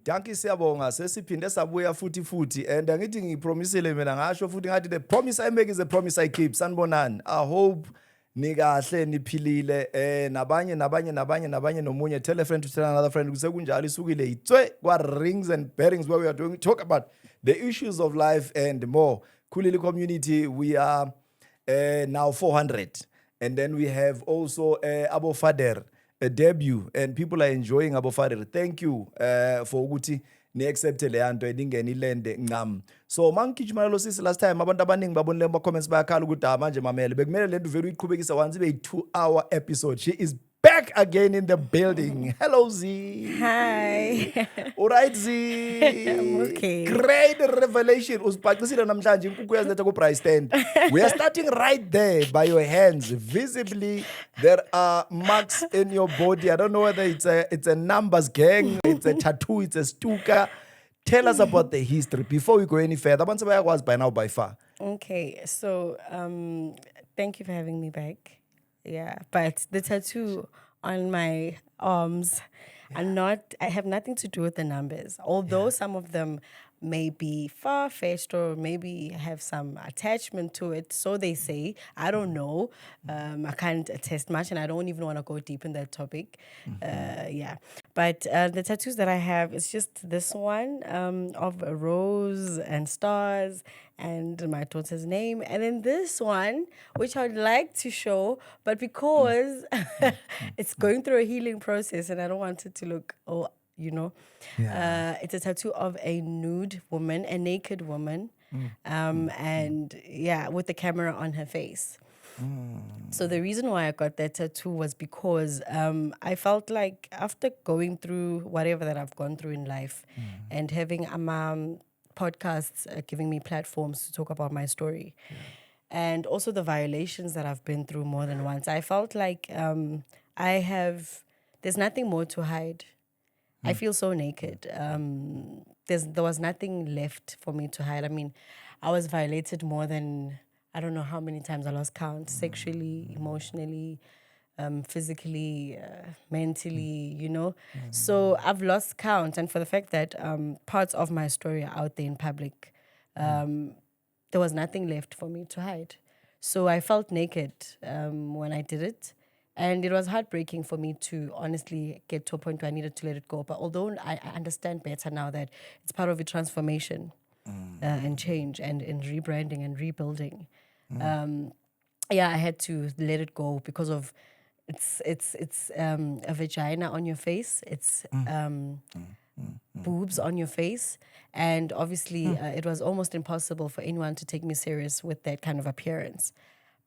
Danki siyabonga sesiphinde sabuya futhi and angithi ngipromisele mina ngasho futhi ngathi the promise I make is the promise I keep. Sanibonani. I hope nikahle niphilile nabanye nomunye tell a friend to tell another friend kusekunjalo isukile itswe kwa rings and bearings where we are doing talk about the issues of life and more. Khulile community, we are now 400 and then we have also Abo Fader a debut and people are enjoying Abo Fader. Thank you for ukuthi ni accept le yanto endingeni lende ngam. So mangigijimala lo sisi last time abantu abaningi babonile ama comments bayakhala ukuthi manje mamele bekumele lento vele uyiqhubekisa once ibe 2-hour episode. She is back again in the building. Hello Z. Hi. All right Z. I'm okay. Great revelation. Usipacisile namhlanje inkukhu yaziletha ku price stand. We are starting right there by your hands. Visibly there are marks in your body. I don't know whether it's a numbers gang, it's a tattoo, it's a stuka. Tell us about the history before we go any further. Abantu bayakwazi by now by far. Okay, so thank you for having me back. Yeah, but the tattoo on my arms I have nothing to do with the numbers. Although some of them may be far-fetched or maybe have some attachment to it. So they say. I don't know. I can't attest much and I don't even want to go deep in that topic. But the tattoos that I have is just this one of a rose and stars and my daughter's name. And then this one, which I'd like to show, but because it's going through a healing process and I don't want it to look, it's a tattoo of a nude woman, a naked woman, with the camera on her face. So the reason why I got that tattoo was because I felt like after going through whatever that I've gone through in life and having podcasts giving me platforms to talk about my story and also the violations that I've been through more than once, I felt like there's nothing more to hide. I feel so naked. There was nothing left for me to hide. I mean, I was violated more than, I don't know how many times I lost count, sexually, emotionally, physically, mentally, So I've lost count. And for the fact that parts of my story are out there in public, there was nothing left for me to hide. So I felt naked when I did it. And it was heartbreaking for me to honestly get to a point where I needed to let it go. But although I understand better now that it's part of a transformation and change and rebranding and rebuilding, I had to let it go because of it's a vagina on your face. It's boobs on your face. And obviously it was almost impossible for anyone to take me serious with that kind of appearance.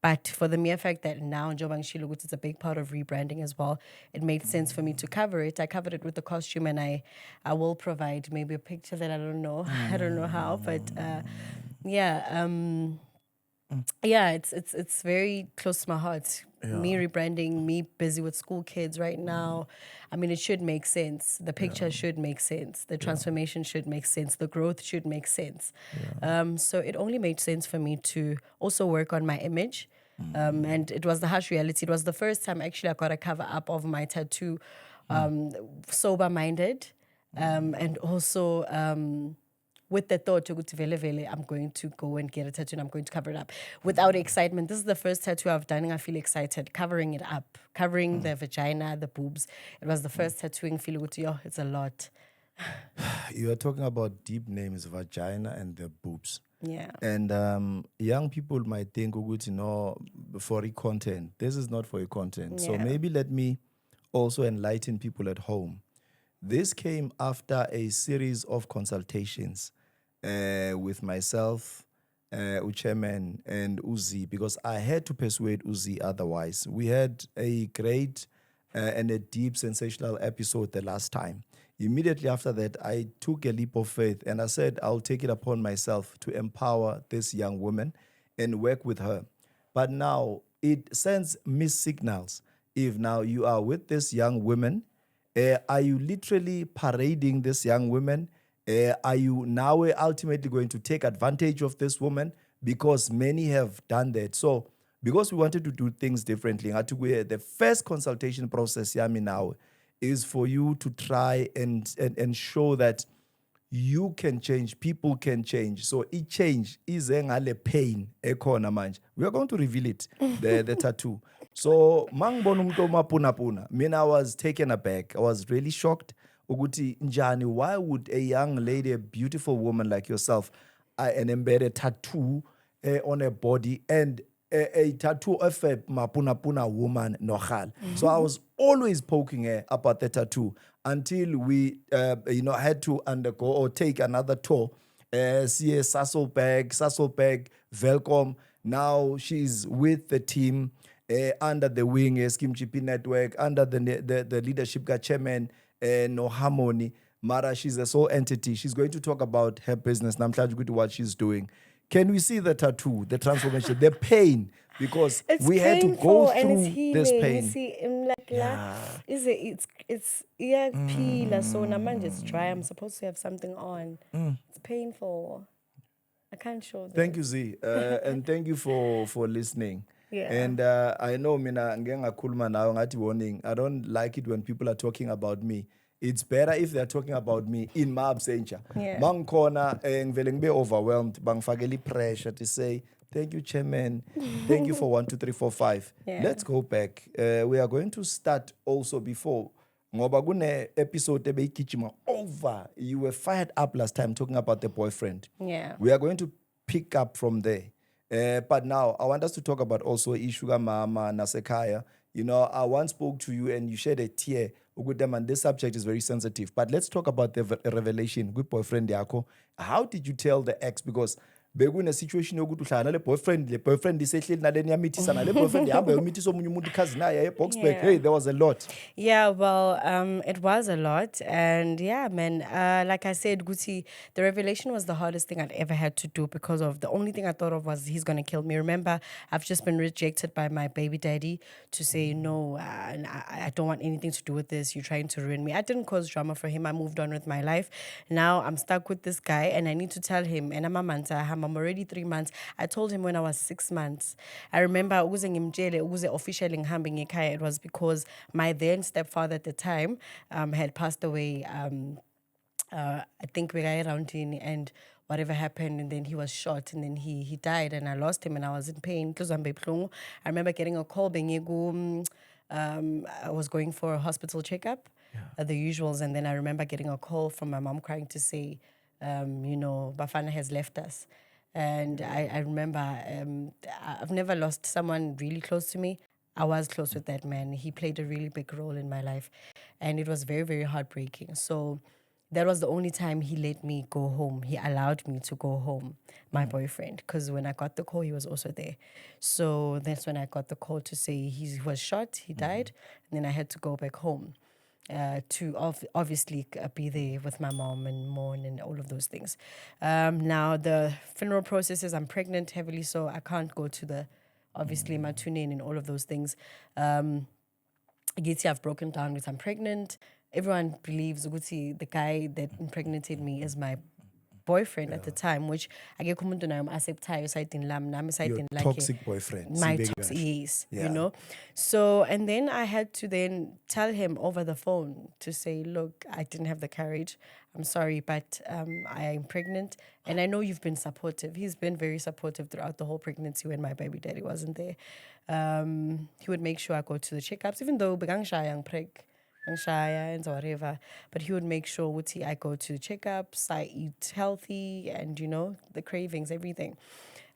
But for the mere fact that now Njobang Shilugut is a big part of rebranding as well, it made sense for me to cover it. I covered it with the costume and I will provide maybe a picture that I don't know. I don't know how, but it's very close to my heart. Yeah. Me rebranding, me busy with school kids right now. I mean, it should make sense. The picture should make sense. The transformation should make sense. The growth should make sense. Yeah. So it only made sense for me to also work on my image. And it was the harsh reality. It was the first time actually I got a cover up of my tattoo, sober-minded, and also with the thought, I'm going to go and get a tattoo and I'm going to cover it up. Without excitement, this is the first tattoo I've done and I feel excited, covering it up, covering the vagina, the boobs. It was the first tattooing, it's a lot. You are talking about deep names, vagina and the boobs. Yeah. And young people might think, for e-content. This is not for e-content. Yeah. So maybe let me also enlighten people at home. This came after a series of consultations with myself, Uchemen, and Uzi, because I had to persuade Uzi otherwise. We had a great and a deep sensational episode the last time. Immediately after that, I took a leap of faith and I said, I'll take it upon myself to empower this young woman and work with her. But now it sends mixed signals. If now you are with this young woman, are you literally parading this young woman? Are you now ultimately going to take advantage of this woman? Because many have done that. So because we wanted to do things differently, the first consultation process now is for you to try and show that you can change, people can change. So it change is ngale pain ekhona manje. We are going to reveal it, the tattoo. So mangbona umuntu omapuna, mina I was taken aback. I was really shocked. Ukuthi njani, why would a young lady, a beautiful woman like yourself, an embedded tattoo on her body and a tattoo of a mapuna woman nohal. So I was always poking her about the tattoo until we had to undergo or take another tour. See a Sasselberg, welcome. Now she's with the team under the wing, Skim GP Network, under the leadership chairman, no harmony. Mara, she's a sole entity. She's going to talk about her business. Namhlanje ukuthi what she's doing. Can we see the tattoo, the transformation, the pain? Because it's we had to go and through it's healing. this pain. You see, is it's pila. So namanje it's dry. I'm supposed to have something on. It's painful. I can't show that. Thank you, Z, and thank you for listening. Yeah. And I know mina ngengakhuluma nawe ngathi warning. I don't like it when people are talking about me. It's better if they're talking about me in my absentia. Yeah. Mangkhona ngivele ngibe overwhelmed, bangifakela pressure to say thank you, Chairman. Thank you for 1, 2, 3, 4, 5. Yeah. Let's go back. We are going to start also before. Ngoba kune episode ebeyigijima over. You were fired up last time talking about the boyfriend. Yeah. We are going to pick up from there. But now I want us to talk about also Ishuga Mama Nasekaya. You know, I once spoke to you and you shed a tear. And this subject is very sensitive. But let's talk about the revelation with boyfriend Yako. How did you tell the ex? Because in a situation yokuthi uhlala le boyfriend isehleli nale niyamithisa le boyfriend ihamba yomithisa omunye umuntu cousin naye eBoxburg. Hey, there was a lot. Yeah, well, it was a lot. And yeah, man, like I said, Guti, the revelation was the hardest thing I'd ever had to do because of the only thing I thought of was he's going to kill me. Remember, I've just been rejected by my baby daddy to say, no, I don't want anything to do with this. You're trying to ruin me. I didn't cause drama for him. I moved on with my life. Now I'm stuck with this guy and I need to tell him, and I'm already 3 months. I told him when I was 6 months. I remember officially it was because my then stepfather at the time had passed away. I think we were around in and whatever happened, and then he was shot, and then he died, and I lost him, and I was in pain. I remember getting a call being I was going for a hospital checkup, the usuals, and then I remember getting a call from my mom crying to say, Bafana has left us. And I remember I've never lost someone really close to me. I was close with that man. He played a really big role in my life. And it was very, very heartbreaking. So that was the only time he let me go home. He allowed me to go home, my boyfriend. Because when I got the call, he was also there. So that's when I got the call to say he was shot, he died. And then I had to go back home. To obviously be there with my mom and mourn and all of those things. Now the funeral processes, I'm pregnant heavily, so I can't go to the, obviously, my tune-in and all of those things. I've broken down with I'm pregnant. Everyone believes Uguti, the guy that impregnated me, is my boyfriend at the time, which I get your toxic boyfriend. My toxic, yes, you know. So, and then I had to then tell him over the phone to say, look, I didn't have the courage. I'm sorry, but I am pregnant. And I know you've been supportive. He's been very supportive throughout the whole pregnancy when my baby daddy wasn't there. He would make sure I go to the checkups, even though begang siya yang preg. And whatever, but he would make sure I go to checkups, I eat healthy, and the cravings, everything.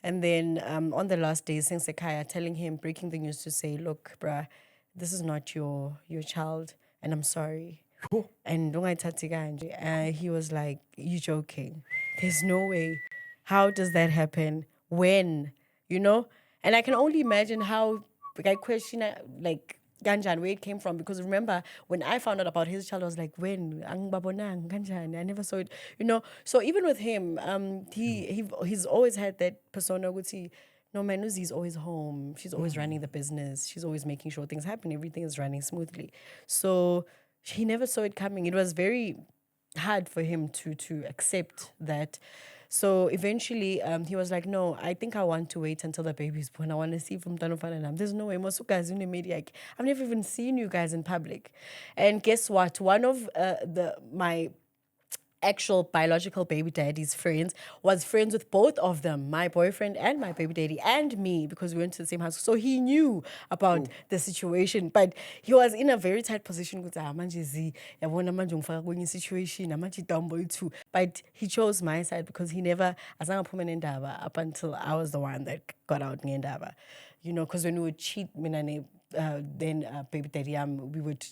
And then on the last day, since Sekaya, telling him, breaking the news to say, look, bruh, this is not your child, and I'm sorry. And he was like, you joking? There's no way. How does that happen? When? And I can only imagine how I question Ganjan, where it came from, because remember when I found out about his child, I was like, when? Ang babonang Ganjan, I never saw it, So even with him, he's always had that persona. Would see, no, Manuzi's always home. She's always running the business. She's always making sure things happen. Everything is running smoothly. So he never saw it coming. It was very hard for him to accept that. So eventually, he was like, "No, I think I want to wait until the baby's born. I want to see from Tanufana. There's no way. Most guys in the media, like, I've never even seen you guys in public." And guess what? One of my actual biological baby daddy's friends was friends with both of them, my boyfriend and my baby daddy and me, because we went to the same house. So he knew about the situation, but he was in a very tight position with situation too. But he chose my side because he never up until I was the one that got out ngendaba. Because when we would cheat, then baby daddy, we would,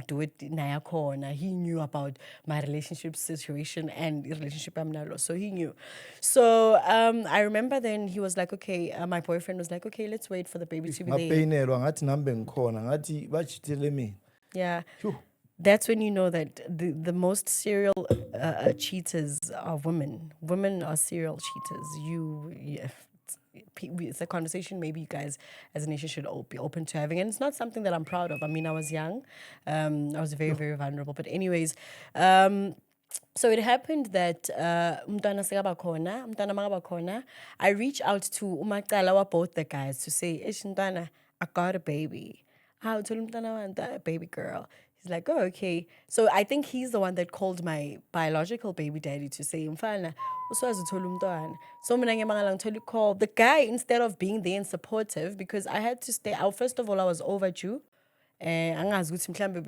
do it naya corner. He knew about my relationship situation and the relationship I'm now. So he knew. So I remember then he was like, okay, my boyfriend was like, okay, let's wait for the baby to be there. Ngapeyinelwa ngathi nambe ngikhona ngathi bachithele mina. Yeah. That's when you know that the most serial cheaters are women. Women are serial cheaters. It's a conversation maybe you guys as a nation should be open to having, and it's not something that I'm proud of. I mean, I was young, I was very, very vulnerable. But anyways, so it happened that umntwana sekabakhona, umntwana makabakhona, I reach out to umakala wa both the guys to say, "Ish mntwana, I got a baby. How to umntwana want a baby girl?" He's like, "Oh, okay." So I think he's the one that called my biological baby daddy to say, "Mfana, uswazi uthola umntwana." So mina ngemangala ngithola call. The guy, instead of being there and supportive, because I had to stay out. First of all, I was overdue. Angazi ukuthi mhlambe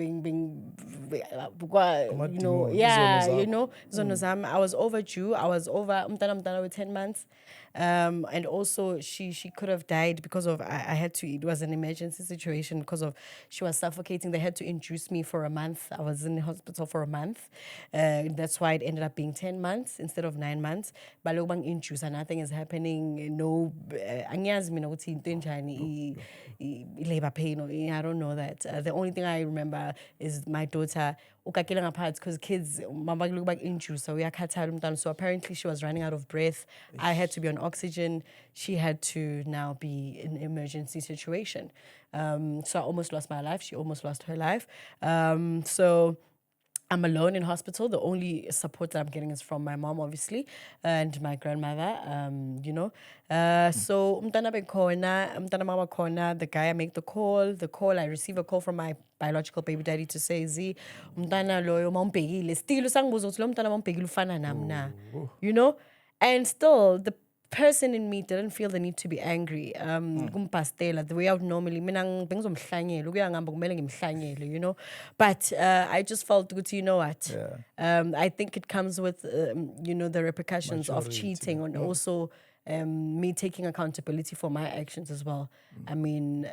zono zami. I was overdue. I was over umntana with 10 months. And also she could have died because of I had to, it was an emergency situation because of she was suffocating. They had to induce me for a month. I was in the hospital for a month. That's why it ended up being 10 months instead of 9 months. But induce and nothing is happening. No, angiyazi mina ukuthi into enjani labor pain, or I don't know that. The only thing I remember is my daughter ukakela ngaphakathi because kids mama look back induce, so uyakhathala umntwana. So apparently she was running out of breath. I had to be on oxygen. She had to now be in an emergency situation. So I almost lost my life. She almost lost her life. So I'm alone in hospital. The only support that I'm getting is from my mom, obviously, and my grandmother, So, umntana mama khona, the guy, I make the call. I receive a call from my biological baby daddy to say, Z, umntana loyo mawumbhekile. Still, usangibuza ukuthi lo mntana mawumbhekile ufana nami na. And still, the person in me didn't feel the need to be angry. Kumpastela, the way I would normally, but I just felt good, you know what? I think it comes with, the repercussions of cheating and also me taking accountability for my actions as well. I mean,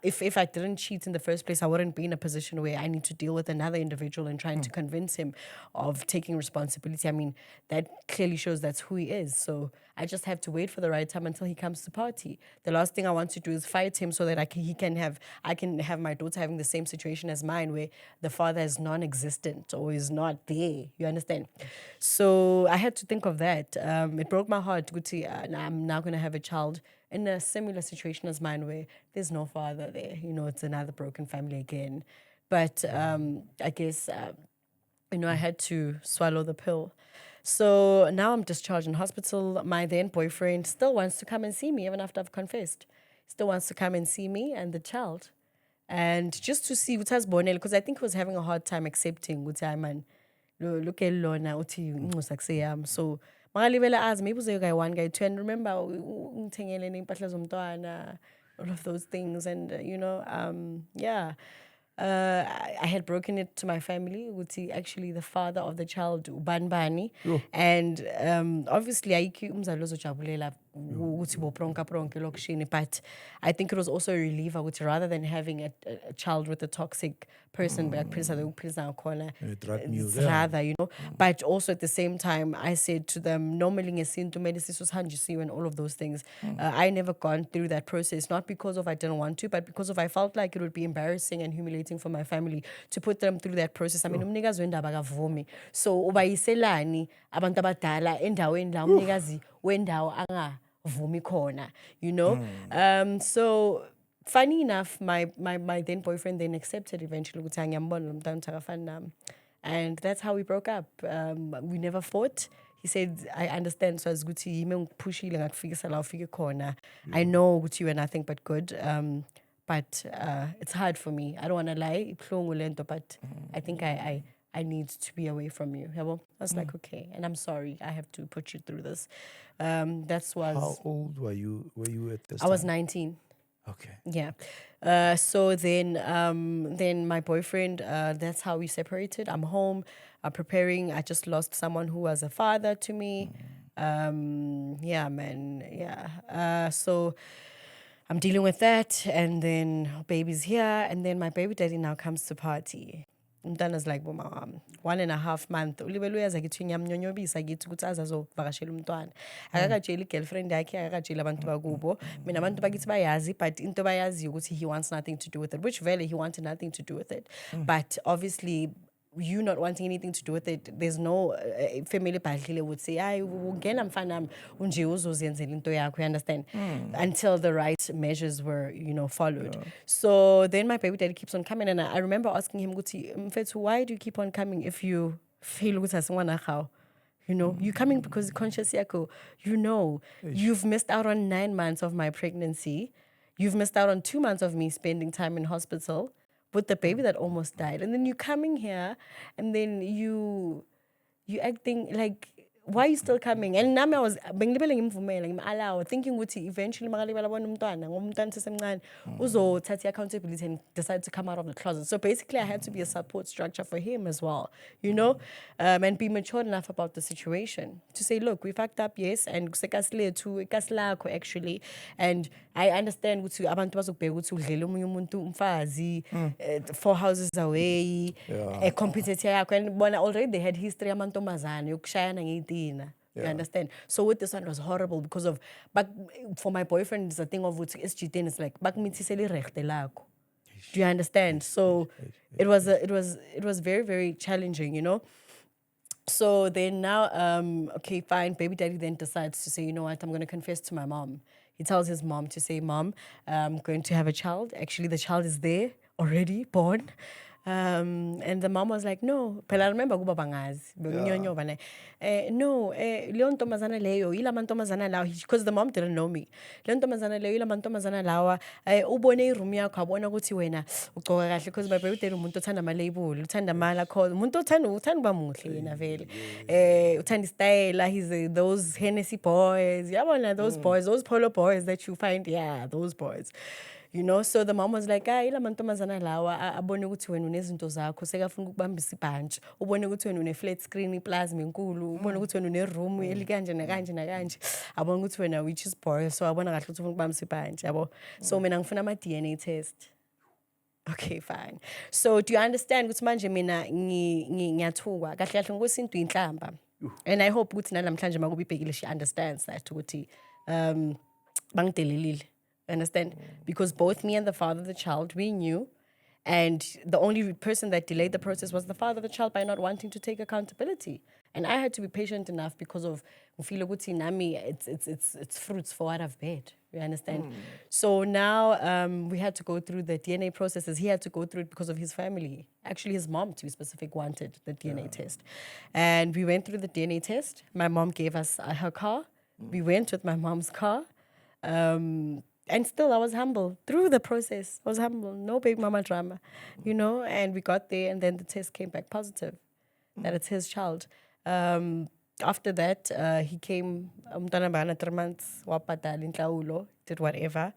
if I didn't cheat in the first place, I wouldn't be in a position where I need to deal with another individual and trying to convince him of taking responsibility. I mean, that clearly shows that's who he is. So I just have to wait for the right time until he comes to party. The last thing I want to do is fight him so that I can have my daughter having the same situation as mine, where the father is non-existent or is not there. You understand? So I had to think of that. It broke my heart. I'm now going to have a child in a similar situation as mine, where there's no father there. It's another broken family again. But I guess, I had to swallow the pill. So now I'm discharged in hospital. My then boyfriend still wants to come and see me, even after I've confessed. Still wants to come and see me and the child. And just to see what has born, because I think he was having a hard time accepting what I man. Look at Lona, so mangalibela azi maybe uze guy 1 guy 2, and remember ngithengele nempahla zomntwana, all of those things. And I had broken it to my family. Actually, the father of the child, Ubanbani, and obviously, but I think it was also a relief. Rather than having a child with a toxic person, but also at the same time, I said to them, normally and all of those things. I never gone through that process, not because of I didn't want to, but because of I felt like it would be embarrassing and humiliating for my family to put them through that process. I mean, umnikazi wendaba akavumi. So ubayiselani abantu abadala endaweni la umnikazi wendawo angavumi khona, so funny enough, my then boyfriend then accepted eventually ukuthi angiyambona lo mntana uthakafani nami. And that's how we broke up. We never fought. he said, I understand, so as good to you, pushing like figure sala figure corner. I know good you are nothing but good. But it's hard for me. I don't want to lie, but I think I need to be away from you. I was like, okay, and I'm sorry. I have to put you through this. How old were you at this I time? was 19. Okay. Yeah. So then my boyfriend, that's how we separated. I'm home, preparing. I just lost someone who was a father to me. Yeah, man. Yeah. So I'm dealing with that, and then baby's here, and then my baby daddy now comes to party. Umntana's like, 1.5 months. Ulibele uyazi akithi ngiyamnyonyobisa ngithi ukuthi azazovakashela umntwana. Akakatsheli i-girlfriend yakhe, akakatsheli abantu bakubo. Mina abantu bakithi bayazi, but into bayazi ukuthi he wants nothing to do with it, which really he wanted nothing to do with it. But obviously, you not wanting anything to do with it, there's no family badlile would say, ungena mfana unje uzozenzela into yakho, you understand? Until the right measures were, followed. So then my baby daddy keeps on coming, and I remember asking him, Mfethu, why do you keep on coming if you feel how? You're coming because conscious yako, you've missed out on 9 months of my pregnancy. You've missed out on 2 months of me spending time in hospital with the baby that almost died. And then you coming here and then you acting like, why are you still coming? And nami I was allow thinking ukuthi eventually makalibala bona umntwana ngoba umntwana sesemncane uzothatha accountability and decide to come out of the closet. So basically I had to be a support structure for him as well, and be mature enough about the situation to say, look, we fucked up, yes, and kusekasilethu actually, and I understand ukuthi abantu bazokubheka ukuthi udlele omunye umuntu umfazi 4 houses away, competitor yakho, and bona already they had history amantombazane yokushayana ngey'ti. You understand? So with this one it was horrible because of, but for my boyfriend it's a thing of SGT, it's like do you understand? So it was very, very challenging, So then now, okay, fine, baby daddy then decides to say, you know what, I'm going to confess to my mom. He tells his mom to say, Mom, I'm going to have a child. Actually, the child is there already, born. And the mom was like, no. Phela I remember kuba bangazi. No, leyo ntombazana leyo, ila mantombazana lawa, because the mom didn't know me. Leyo ntombazana leyo, ila mantombazana lawa, ubone iroom yakho, abona ukuthi wena ugcoka kahle, because my baby daddy umuntu othanda ama-label, uthanda ama-lakhona, umuntu uthanda uba muhle yena vele. Uthanda istyle, he's those Hennessy boys, yabona those boys, those polo boys that you find, those boys. So the mom was like, ila mantombazana lawa abone ukuthi wena unezinto zakho sekafuna ukubambisa ibhantshi, ubone ukuthi wena une-flat screen, iplasma enkulu, ubone ukuthi wena une-room elikanje nakanje nakanje, abone ukuthi wena which is boy, so abona kahle ukuthi ufuna ukubambisa ibhantshi, yabo. So mina ngifuna ama-DNA test. Okay, fine. So do you understand ukuthi manje mina ngiyathukwa kahle kahle ngokwesintu inhlamba, and I hope ukuthi nalamhlanje makuba ibhekile she understands that ukuthi bangidelelile. Understand? Because both me and the father of the child, we knew, and the only person that delayed the process was the father of the child by not wanting to take accountability. And I had to be patient enough because of it's fruits for what I've bared. You understand? So now we had to go through the DNA processes. He had to go through it because of his family. Actually, his mom, to be specific, wanted the DNA test. And we went through the DNA test. My mom gave us her car. We went with my mom's car. And still, I was humble through the process. I was humble, no big mama drama, and we got there, and then the test came back positive, that it's his child. After that, he came, 3 months, did whatever.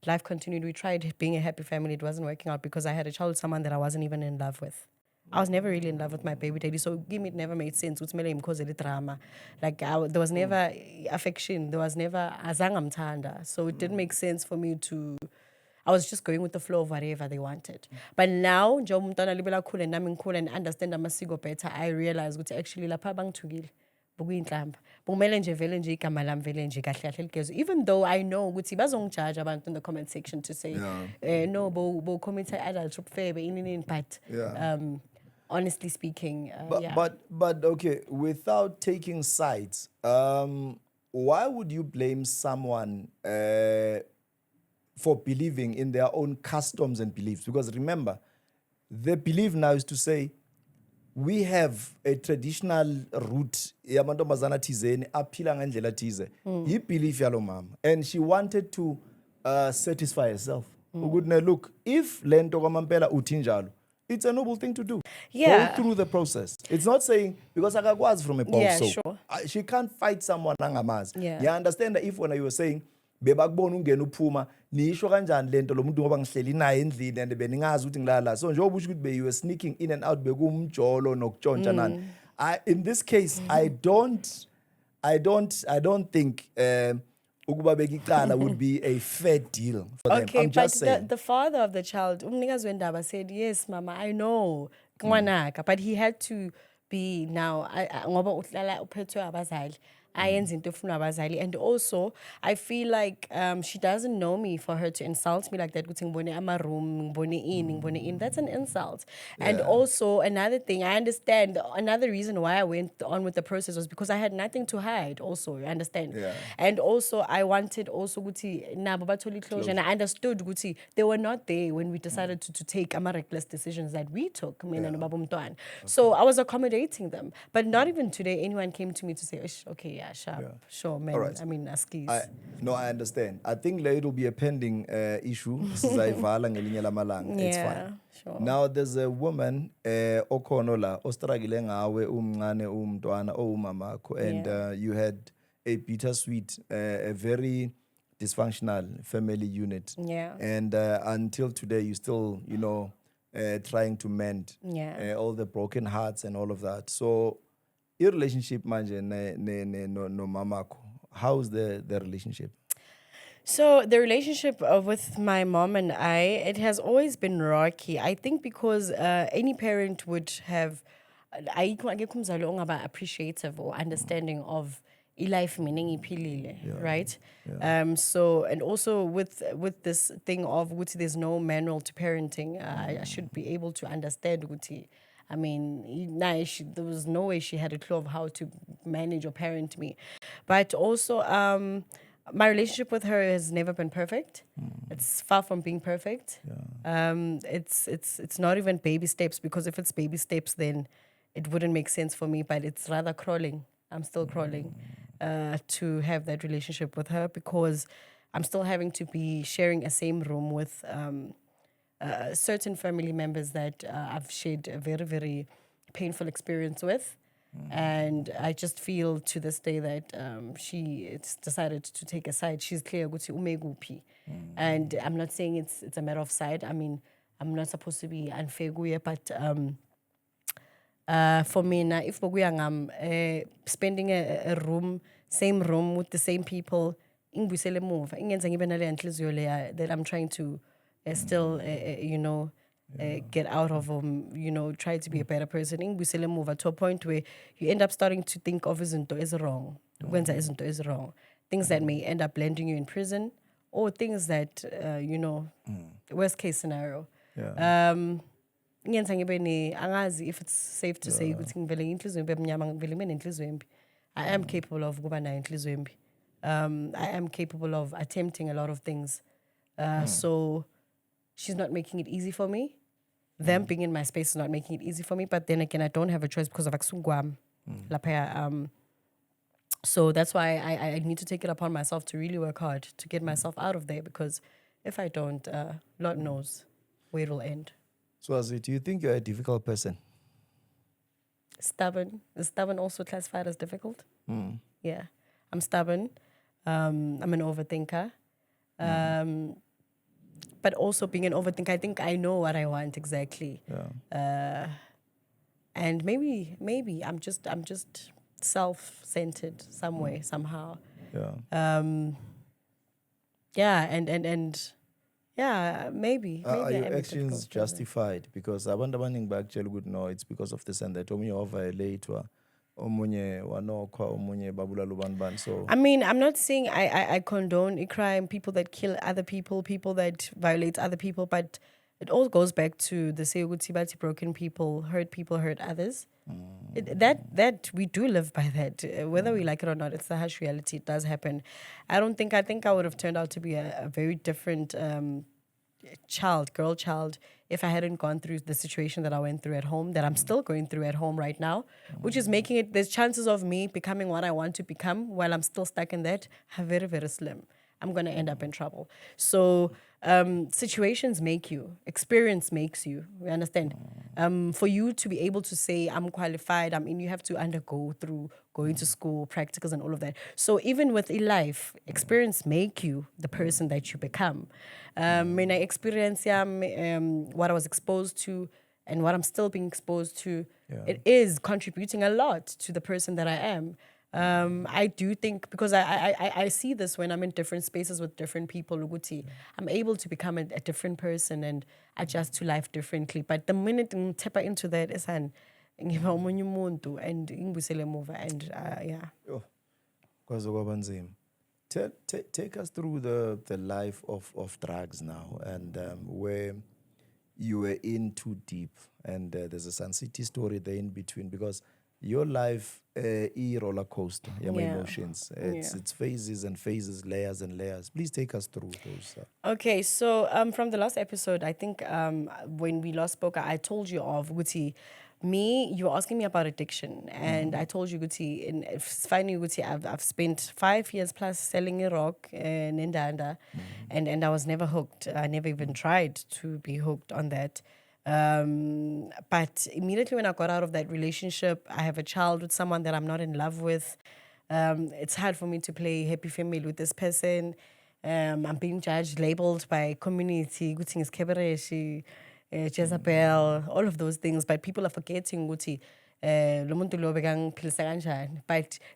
Life continued. We tried being a happy family. It wasn't working out because I had a child with someone that I wasn't even in love with. I was never really in love with my baby daddy, so it never made sense. Because of the drama, like there was never affection, there was never azangamtanda, so it didn't make sense for me to. I was just going with the flow of whatever they wanted. But now, njengoba umntwana libela cool and nami cool and understand amasiko better, I realized ukuthi actually lapha bangithukile bokuyinhlamba. Kumele nje vele nje igama lami vele nje kahle kahle ligezwe. Even though I know ukuthi bazongijudge abantu in the comment section to say no bo commit adult febe inini, but honestly speaking, but okay, without taking sides, why would you blame someone for believing in their own customs and beliefs? Because remember, the belief now is to say, we have a traditional route yamantombazana thizeni aphila ngendlela thize yibelief yalo mama, and she wanted to satisfy herself ukuthi look, if lento kwamampela uthi njalo, it's a noble thing to do. Yeah. Go through the process. It's not saying because akakwazi from a bowl, Yeah, so sure. she can't fight someone angamazi. Yeah. You understand that if when you were saying bebakubona ungena uphuma nisho kanjani lento lo muntu ngoba ngihleli naye endlini and beningazi ukuthi ngilala, so njengoba usho ukuthi you were sneaking in and out bekumjolo nokutshontsha nani. In this case I don't think ukuba bekicala would be a fair deal for them. Okay, I'm just but saying. the father of the child, umnikazi wendaba, said, yes, mama, I know, ngwanaka, but he had to be now, ngoba uhlala uphethwe abazali, ayenza into efuna abazali. And also, I feel like she doesn't know me for her to insult me like that. Ukuthi ngibone ama-room, ngibone in. That's an insult. And also, another thing, I understand, another reason why I went on with the process was because I had nothing to hide also, you understand? Yeah. And also, I wanted also ukuthi nabo bathole closure. And I understood ukuthi they were not there when we decided to take reckless decisions that we took, mina no Baba Mntwana. So I was accommodating them. But not even today, anyone came to me to say, okay, yeah, sharp, sure, man. All right. I mean, askis. No, I understand. I think it will be a pending issue. Sizayivala ngelinye lamalanga. It's fine. Sure. Now there's a woman okhono la ostruggle ngawe umncane umntwana owumamakho, and you had a bittersweet, a very dysfunctional family unit. Yeah. And until today, you still, trying to mend all the broken hearts and all of that. So, your relationship manje no mamako, how's the relationship? So the relationship with my mom and it has always been rocky. I think because any parent would have, akekho umzali ongaba appreciative or understanding of life meaning iphilile, right? Yeah. So, and also with this thing of ukuthi there's no manual to parenting, I should be able to understand ukuthi, I mean, there was no way she had a clue of how to manage or parent me. But also, my relationship with her has never been perfect. It's far from being perfect. Yeah. It's not even baby steps, because if it's baby steps, then it wouldn't make sense for me. But it's rather crawling. I'm still crawling to have that relationship with her, because I'm still having to be sharing a same room with certain family members that I've shared a very, very painful experience with. And I just feel to this day that it's decided to take a side. She's clear, guthi umeguphi. And I'm not saying it's a matter of side. I mean, I'm not supposed to be unfair kuye, but for me, now, if I'm spending a room, same room with the same people, ingibuyisele emuva. Ingenza ngibe nale nhliziyo leya that I'm trying to still, get out of, try to be a better person. Ingibuyisele emuva to a point where you end up starting to think of izinto is wrong. Ukwenza izinto is wrong. Things that may end up landing you in prison, or things that, worst case scenario. Yeah. Ngenza ngibe angazi if it's safe to say ukuthi ngivele inhliziyo embi emnyama, ngivele ngibe nenhliziyo embi. I am capable of kuba nayo inhliziyo embi. I am capable of attempting a lot of things. So she's not making it easy for me. Them being in my space is not making it easy for me. But then again, I don't have a choice because of akusungwam lapha. So that's why I need to take it upon myself to really work hard to get myself out of there, because if I don't, Lord knows where it will end. Swazi, do you think you're a difficult person? Stubborn. Is stubborn also classified as difficult? Yeah. I'm stubborn. I'm an overthinker. But also being an overthinker, I think I know what I want exactly. Yeah. And maybe I'm just self-centered some way, somehow. Yeah. Yeah, and yeah, maybe. Are your I'm a actions difficult person. justified? Because abantu abaningi bayakutshela ukuthi no, it's because of this and that. Omunye waviolatewa, omunye wanokwa, omunye babulala ubani bani. So I mean, I'm not saying I condone a crime, people that kill other people that violate other people, but it all goes back to the say ukuthi bathi broken people, hurt others. That we do live by that, whether we like it or not. It's the harsh reality. It does happen. I think I would have turned out to be a very different girl child, if I hadn't gone through the situation that I went through at home, that I'm still going through at home right now, which is making it, there's chances of me becoming what I want to become while I'm still stuck in that are very, very slim. I'm going to end up in trouble. So situations make you, experience makes you, you understand? For you to be able to say, I'm qualified, you have to undergo through going to school, practicals and all of that. So even with a life, experience make you the person that you become. When I experience what I was exposed to and what I'm still being exposed to, it is contributing a lot to the person that I am. I do think, because I see this when I'm in different spaces with different people, Uguti, I'm able to become a different person and adjust to life differently. But the minute I tap into that, is an ngiba omunye umuntu and ingibusele emuva and yeah. Oh, kwaze kwaba nzima. Take us through the life of drugs now, and where you were in too deep, and there's a Sun City story there in between, because your life roller coaster, my emotions. It's phases and phases, layers and layers. Please take us through those. Okay, so from the last episode, I think when we last spoke, I told you of Guti. You were asking me about addiction, and I told you, Guti, and it's funny, Guti, I've spent 5 years plus selling a rock in Ndanda, and I was never hooked. I never even tried to be hooked on that. But immediately when I got out of that relationship, I have a child with someone that I'm not in love with. It's hard for me to play happy family with this person. I'm being judged, labeled by community, Guti is Kebereshi, Jezebel, all of those things. But people are forgetting Guti. But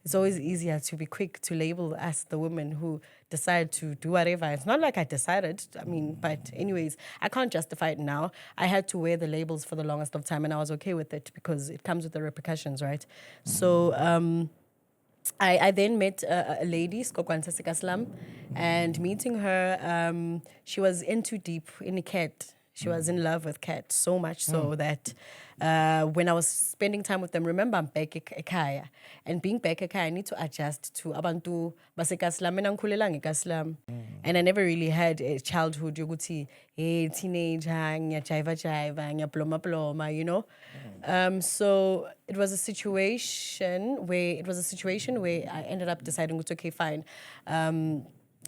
it's always easier to be quick to label us the women who decide to do whatever. It's not like I decided, but anyways, I can't justify it now. I had to wear the labels for the longest of time, and I was okay with it because it comes with the repercussions, right? So I then met a lady, Skokwansa Sikaslam, and meeting her, she was in too deep in a cat. She was in love with cats so much so that when I was spending time with them, remember I'm back ekhaya, and being back ekhaya, I need to adjust to abantu basekaslam and angikhulela ngekaslam, and I never really had a childhood yokuthi teenager ngiyajiva ngiyabloma, you know. So it was a situation where I ended up deciding, okay, fine.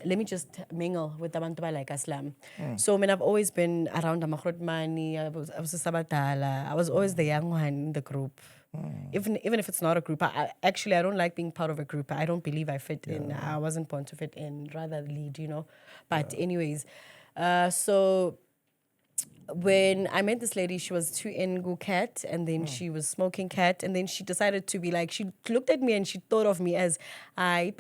Let me just mingle with the abantu like Aslam. So, I've always been around the Mahrotmani, I was a Sabatala, I was always the young one in the group. Even if it's not a group, I don't like being part of a group. I don't believe I fit in. I wasn't born to fit in, rather lead, you know. But anyways, so when I met this lady, she was too ingu cat, and then she was smoking cat, and then she decided to be like, she looked at me and she thought of me as, you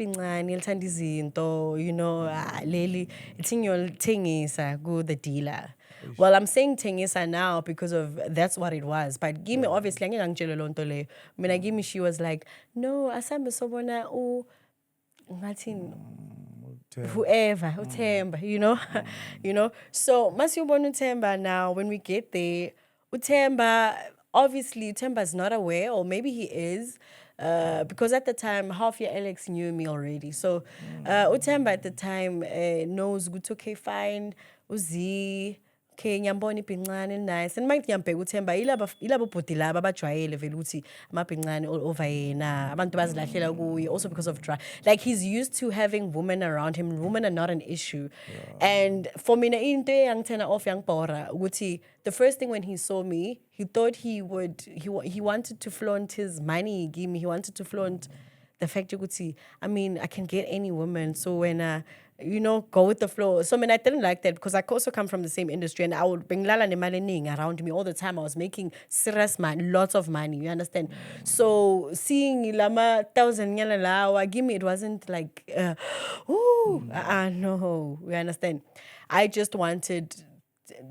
know, Lely, it's in your tingisa, go the dealer. Well, I'm saying tingisa now because of that's what it was. But give me, obviously, give me, she was like, no, asambe sobona u ngathini whoever, Utemba, you know, you know. So Masiyubona Utemba now, when we get there, obviously Utemba is not aware, or maybe he is, because at the time, half your Alex knew me already. So Utemba at the time knows, good, okay, fine, Uzi, okay, nyamboni pincane nice, and might nyampe Utemba ilabo bhuti laba abajwayele vele ukuthi amapincane all over yena, abantu bazilahlela kuye, also because of drug. Like, he's used to having women around him. Women are not an issue. And for me, into yangithena off yang bora ukuthi the first thing when he saw me, he thought he wanted to flaunt his money, he wanted to flaunt the fact that I can get any woman. So when you know, go with the flow. So I didn't like that, because I also come from the same industry, and I would bring lala nemalening around me all the time. I was making serious money, lots of money, you understand? So seeing lama 1,000 nyala lawa, give me, it wasn't like no, you understand? I just wanted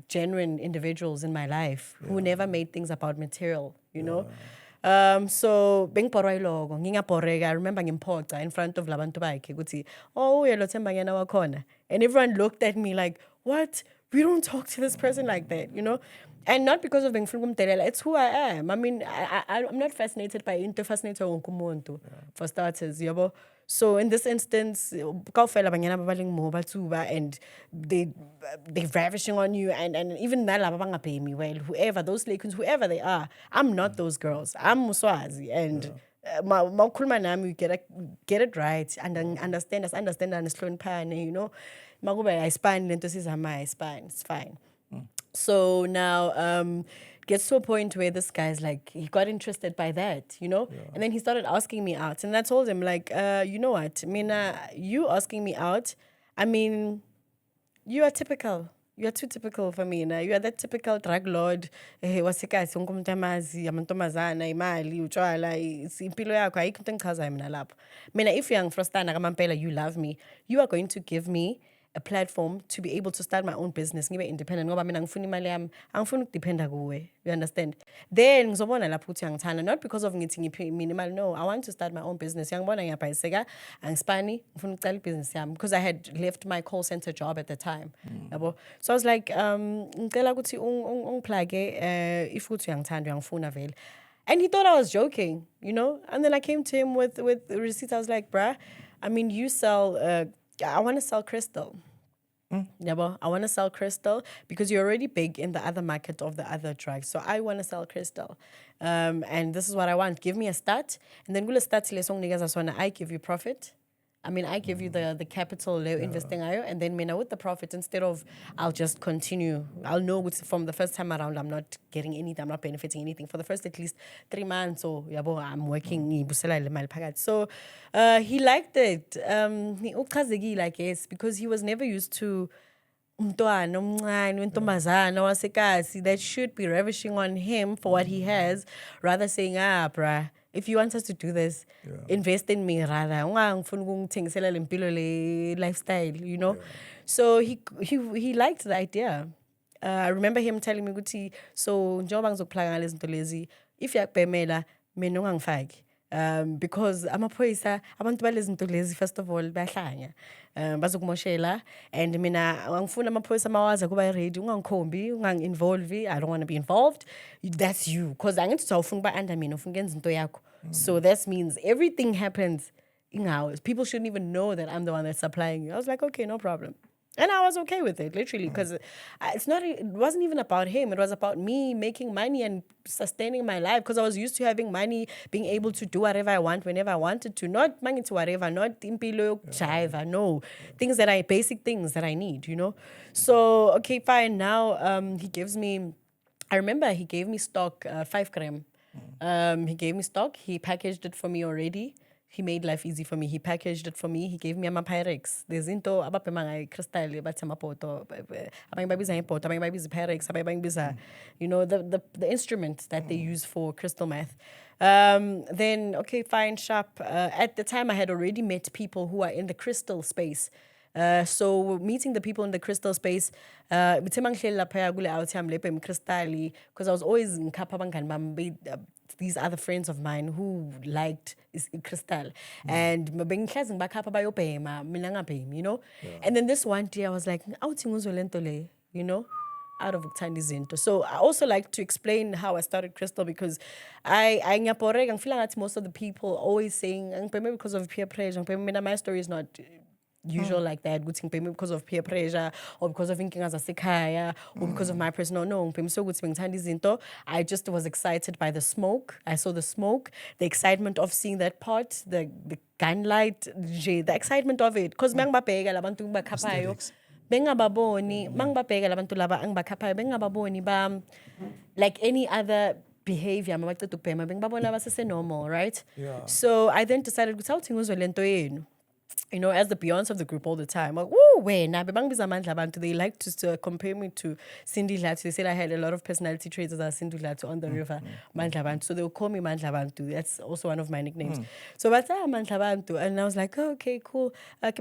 genuine individuals in my life who never made things about material, you know? So being poroilogo, ngingaporega, I remember ngimpoca in front of labantu bakhe ukuthi, oh, uyelo Themba ngiyena wakhona. And everyone looked at me like, what? We don't talk to this person like that, you know? And not because of being Mtelela, it's who I am. I'm not fascinated by into fascinated wonke umuntu, for starters, yabo. So in this instance, kaofela banyana ba baleng mo ba tsuba, and they ravishing on you, and even that laba bangapay me well, whoever those lakins, whoever they are, I'm not those girls. I'm Muswazi, and mawukhuluma nami, you get it right, and then understand and slow pan, you know. Makube ayispan lento sizama ayispan, it's fine. So now gets to a point where this guy's like, he got interested by that, you know? And then he started asking me out. And I told him, like, you know what? I mean, you asking me out, I mean, you are typical. You are too typical for me. You are that typical drug lord. Wasikasi, unkumtamazi, amantomazana, imali, utshwala, impilo yakho, ayikho into engichazayo mina lapho. Mina, if uyangifrustana kamampela, you love me, you are going to give me a platform to be able to start my own business, ngibe independent, ngoba mina ngifuna imali yami, angifuni ukudependa kuwe. You understand? Then ngizobona lapho ukuthi uyangithanda, not because of ngithi ngiphi mina imali. No, I want to start my own business. Uyangibona ngiyabhayiseka, angispani, ngifuna ukuqala business yami, because I had left my call center job at the time. Yabo. So I was like, ngicela ukuthi ungiplug if uthi uyangithanda uyangifuna vele. And he thought I was joking, you know? And then I came to him with receipts. I was like, bruh, I mean, you sell I want to sell crystal. Yeah, I want to sell crystal because you're already big in the other market of the other drugs. So I want to sell crystal. And this is what I want. Give me a start. And then I give you profit. I mean, I give you the capital investing and then with the profit, instead of I'll just continue. I'll know from the first time around I'm not getting anything, I'm not benefiting anything. For the first at least 3 months or I'm working. So he liked it. Like yes, because he was never used to that should be ravishing on him for what he has, rather saying, bruh, if you want us to do this, invest in me rather. Lifestyle, you know. So he liked the idea. I remember him telling me, "Guti, so njengoba ngizokuplanga lezi zinto lezi, if yakubhemela mina ungangifaki." Because amaphoyisa abantu balezi zinto lezi first of all bayahlanya bazokumoshela, and mina angifuna amaphoyisa mawaza kuba ready, ungangikhombi ungangi-involve. I don't want to be involved. That's you, because angithi awufuna kuba under mina, ufuna ukwenza into yakho. So that means everything happens in hours. People shouldn't even know that I'm the one that's supplying you. I was like, okay, no problem. And I was okay with it, literally, because it wasn't even about him. It was about me making money and sustaining my life, because I was used to having money, being able to do whatever I want, whenever I wanted to. Not money to whatever, not impilo chaiva, no. Things that basic things that I need, you know? So, okay, fine. Now he gives me, I remember he gave me stock, 5 gram. He gave me stock. He packaged it for me already. He made life easy for me. He packaged it for me. He gave me a Pyrex. There's into abapemanga crystal, but poto. Abang babies poto. Abang babies Pyrex. Abang babies, you know, the instrument that they use for crystal meth. Then okay, fine, sharp. At the time, I had already met people who are in the crystal space. So meeting the people in the crystal space, because I was always in these other friends of mine who liked crystal, and you know. And then this one day I was like, you know, out of Uktandi Zinto. So I also like to explain how I started crystal, because I feel like most of the people always saying because of peer pressure. My story is not usual like that, because of peer pressure or because of thinking as a sekaya or because of my personal I just was excited by the smoke. I saw the smoke, the excitement of seeing that pot, the gunlight, the excitement of it. Because like any other behavior, normal, right? So I then decided, you know, as the Beyonce of the group all the time. Like, they like to compare me to Cindy Hlatshwayo. They said I had a lot of personality traits as Cindy Hlatshwayo on the river, Mandlabantu. So they will call me Mandlabantu. That's also one of my nicknames. So that's Mandlabantu. And I was like, oh, okay, cool. There's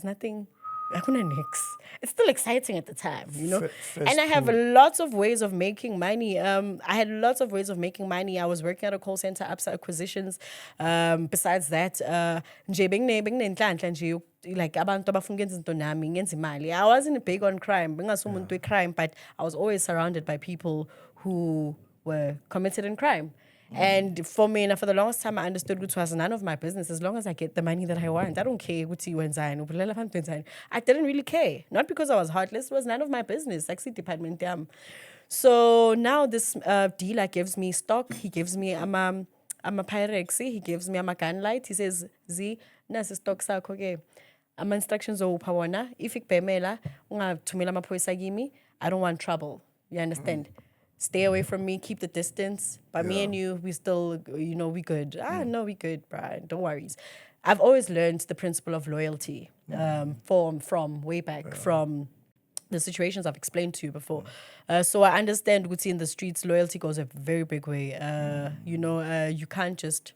nothing. It's still exciting at the time, you know. And I have lots of ways of making money. I had lots of ways of making money. I was working at a call center, upside acquisitions. Besides that, like abantu abafuna ukwenza into nami ngenza imali. I wasn't big on crime, crime, but I was always surrounded by people who were committed in crime. And for me, and for the longest time, I understood it was none of my business. As long as I get the money that I want, I don't care what you want. I didn't really care. Not because I was heartless, it was none of my business. Taxi department. So now this dealer gives me stock. He gives me I'm a Pyrex. He gives me a gun light. He says, Z, nasi stock sakho ke. Instructions opha wona. If ikubhemela, ungathumela amaphoyisa kimi. I don't want trouble. You understand? Stay away from me, keep the distance. But me and you, we still, we good. No, we good, Brian. Don't worry. I've always learned the principle of loyalty from way back, from the situations I've explained to you before. So I understand what's in the streets, loyalty goes a very big way. You can't just...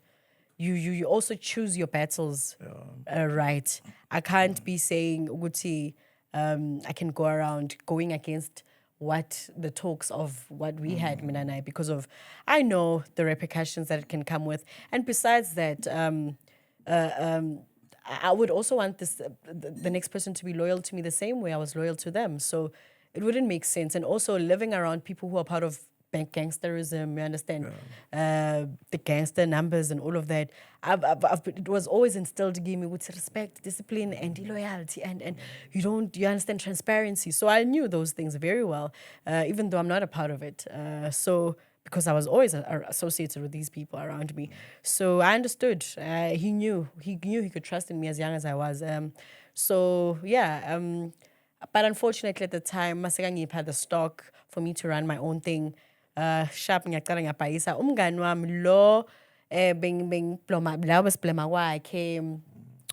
You also choose your battles right. I can't be saying, Uguti, I can go around going against what the talks of what we had, Mina and I, because of, I know the repercussions that it can come with. And besides that, I would also want the next person to be loyal to me the same way I was loyal to them. So it wouldn't make sense. And also living around people who are part of bank gangsterism, you understand, the gangster numbers and all of that. It was always instilled to give me with respect, discipline, and loyalty, and you understand transparency. So I knew those things very well, even though I'm not a part of it. So because I was always associated with these people around me, so I understood. He knew he could trust in me as young as I was. But unfortunately at the time, Masakangip had the stock for me to run my own thing. Sharp ngiyaqala ngiyabhayisa umngani wami lo beng ploma la besiplema kwakhe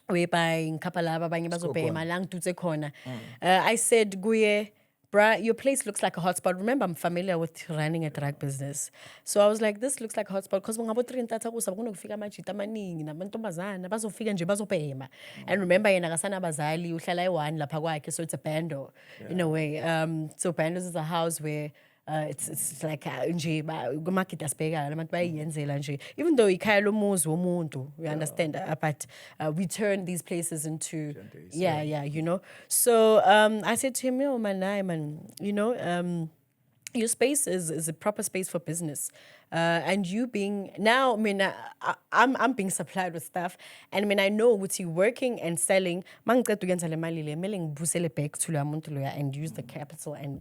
whereby ngikhapha laba abanye bazobhema la ngidutse khona. I said kuye, bruh, your place looks like a hotspot. Remember, I'm familiar with running a drug business. So I was like, this looks like a hotspot because ngabo 3 ntatha kusa kunokufika amajita amaningi namantombazana bazofika nje bazobhema. And remember yena akasana abazali uhlala e1 lapha kwakhe, so it's a bando in a way. So bandos is a house where it's like nje kumakita sibheka labantu bayenzela nje, even though ikhaya lomuzi womuntu, you understand, but we turn these places into so I said to him, yo man, your space is a proper space for business. And you being now, I'm being supplied with stuff, and I know what you working and selling, back to and use the capital and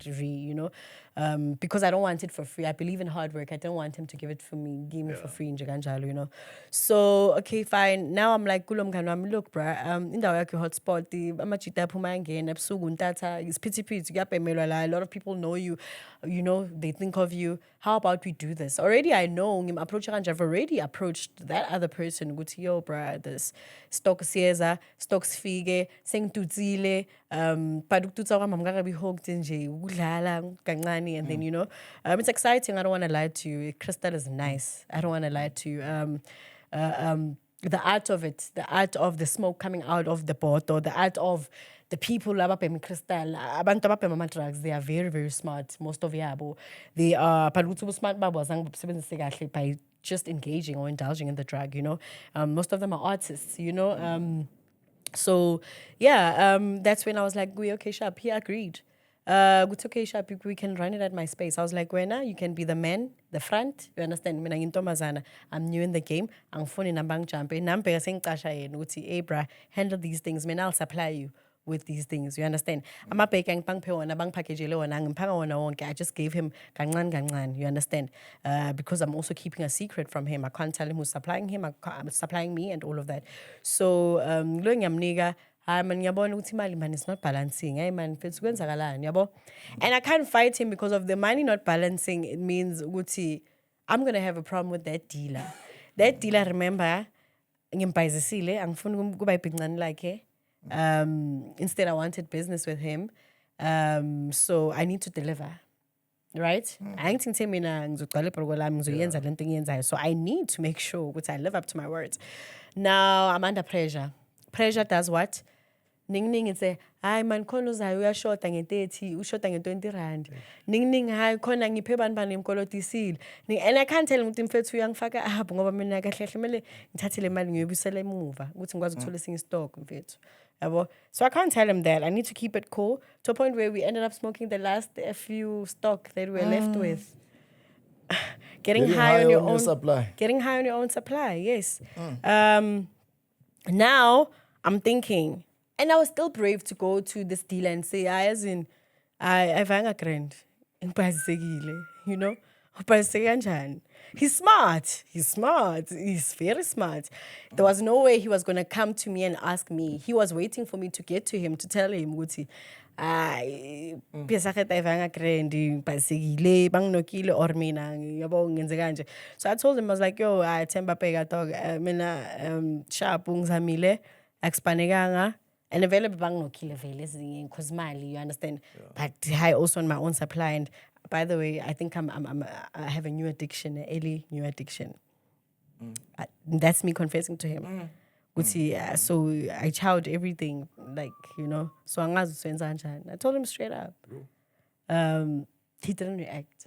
because I don't want it for free. I believe in hard work. I don't want him to give it for me, give me for free in Jaganjalo, So okay, fine. Now I'm like, look, bruh, in the hotspot, the amachita pumangen, ebusuku ntata, it's pity, a lot of people know you, they think of you. How about we do this? Already I know, I've already approached that other person. Go to yo, bruh, this stock sieza, stocks fige, sing tutzile, paduktuta wa mamgaga be hooked in J, ulala, gangani, and then, it's exciting. I don't want to lie to you. Crystal is nice. I don't want to lie to you. The art of it, the art of the smoke coming out of the pot, or the art of the people abaphem crystal, abantu abaphem drugs, they are very, very smart. Most of yabo, they are smart by just engaging or indulging in the drug. Most of them are artists. So that's when I was like, okay, sharp. He agreed. Okay, sharp. We can run it at my space. I was like, Wena, you can be the man, the front. You understand? I'm new in the game. I'm funny nambang champion. Nampe saying Tasha Nuti Abra, handle these things. I'll supply you with these things. You understand? I'm a paying pang pay on a bank package I just gave him gangan. You understand? Because I'm also keeping a secret from him. I can't tell him who's supplying him. I'm supplying me and all of that. So going nigga. Man, it's not balancing. Man, and I can't fight him because of the money not balancing. It means I'm gonna have a problem with that dealer. That dealer, remember, instead I wanted business with him. So I need to deliver. Right? So I need to make sure I live up to my words. Now I'm under pressure. Pressure does what? Ning and say, "Hi man, kono zayo ya short and 30, ushort and 20 rand. Ning hi kona ngiphe bantu banemkolo tisil." And I can't tell him ukuthi mfethu uyangifaka apho ngoba mina kahle kumele ngithathe le mali ngiyobisela emuva ukuthi ngikwazi ukuthola esinye stock mfethu. So I can't tell him that. I need to keep it cool to a point where we ended up smoking the last few stock that we were left with. Getting high on your own supply. Getting high on your own supply, yes. Now I'm thinking, and I was still brave to go to this dealer and say, as in, I've hung a grand. You know? He's smart. He's very smart. There was no way he was going to come to me and ask me. He was waiting for me to get to him to tell him, Guti, so I told him, I was like, yo, I temba pega dog, mina sharp ungzamile, expaneganga. And available bang no kill available because mali, you understand. But I also on my own supply. And by the way, I think I have a new addiction, an early new addiction. That's me confessing to him. So I chowed everything, like, you know. So I told him straight up. He didn't react.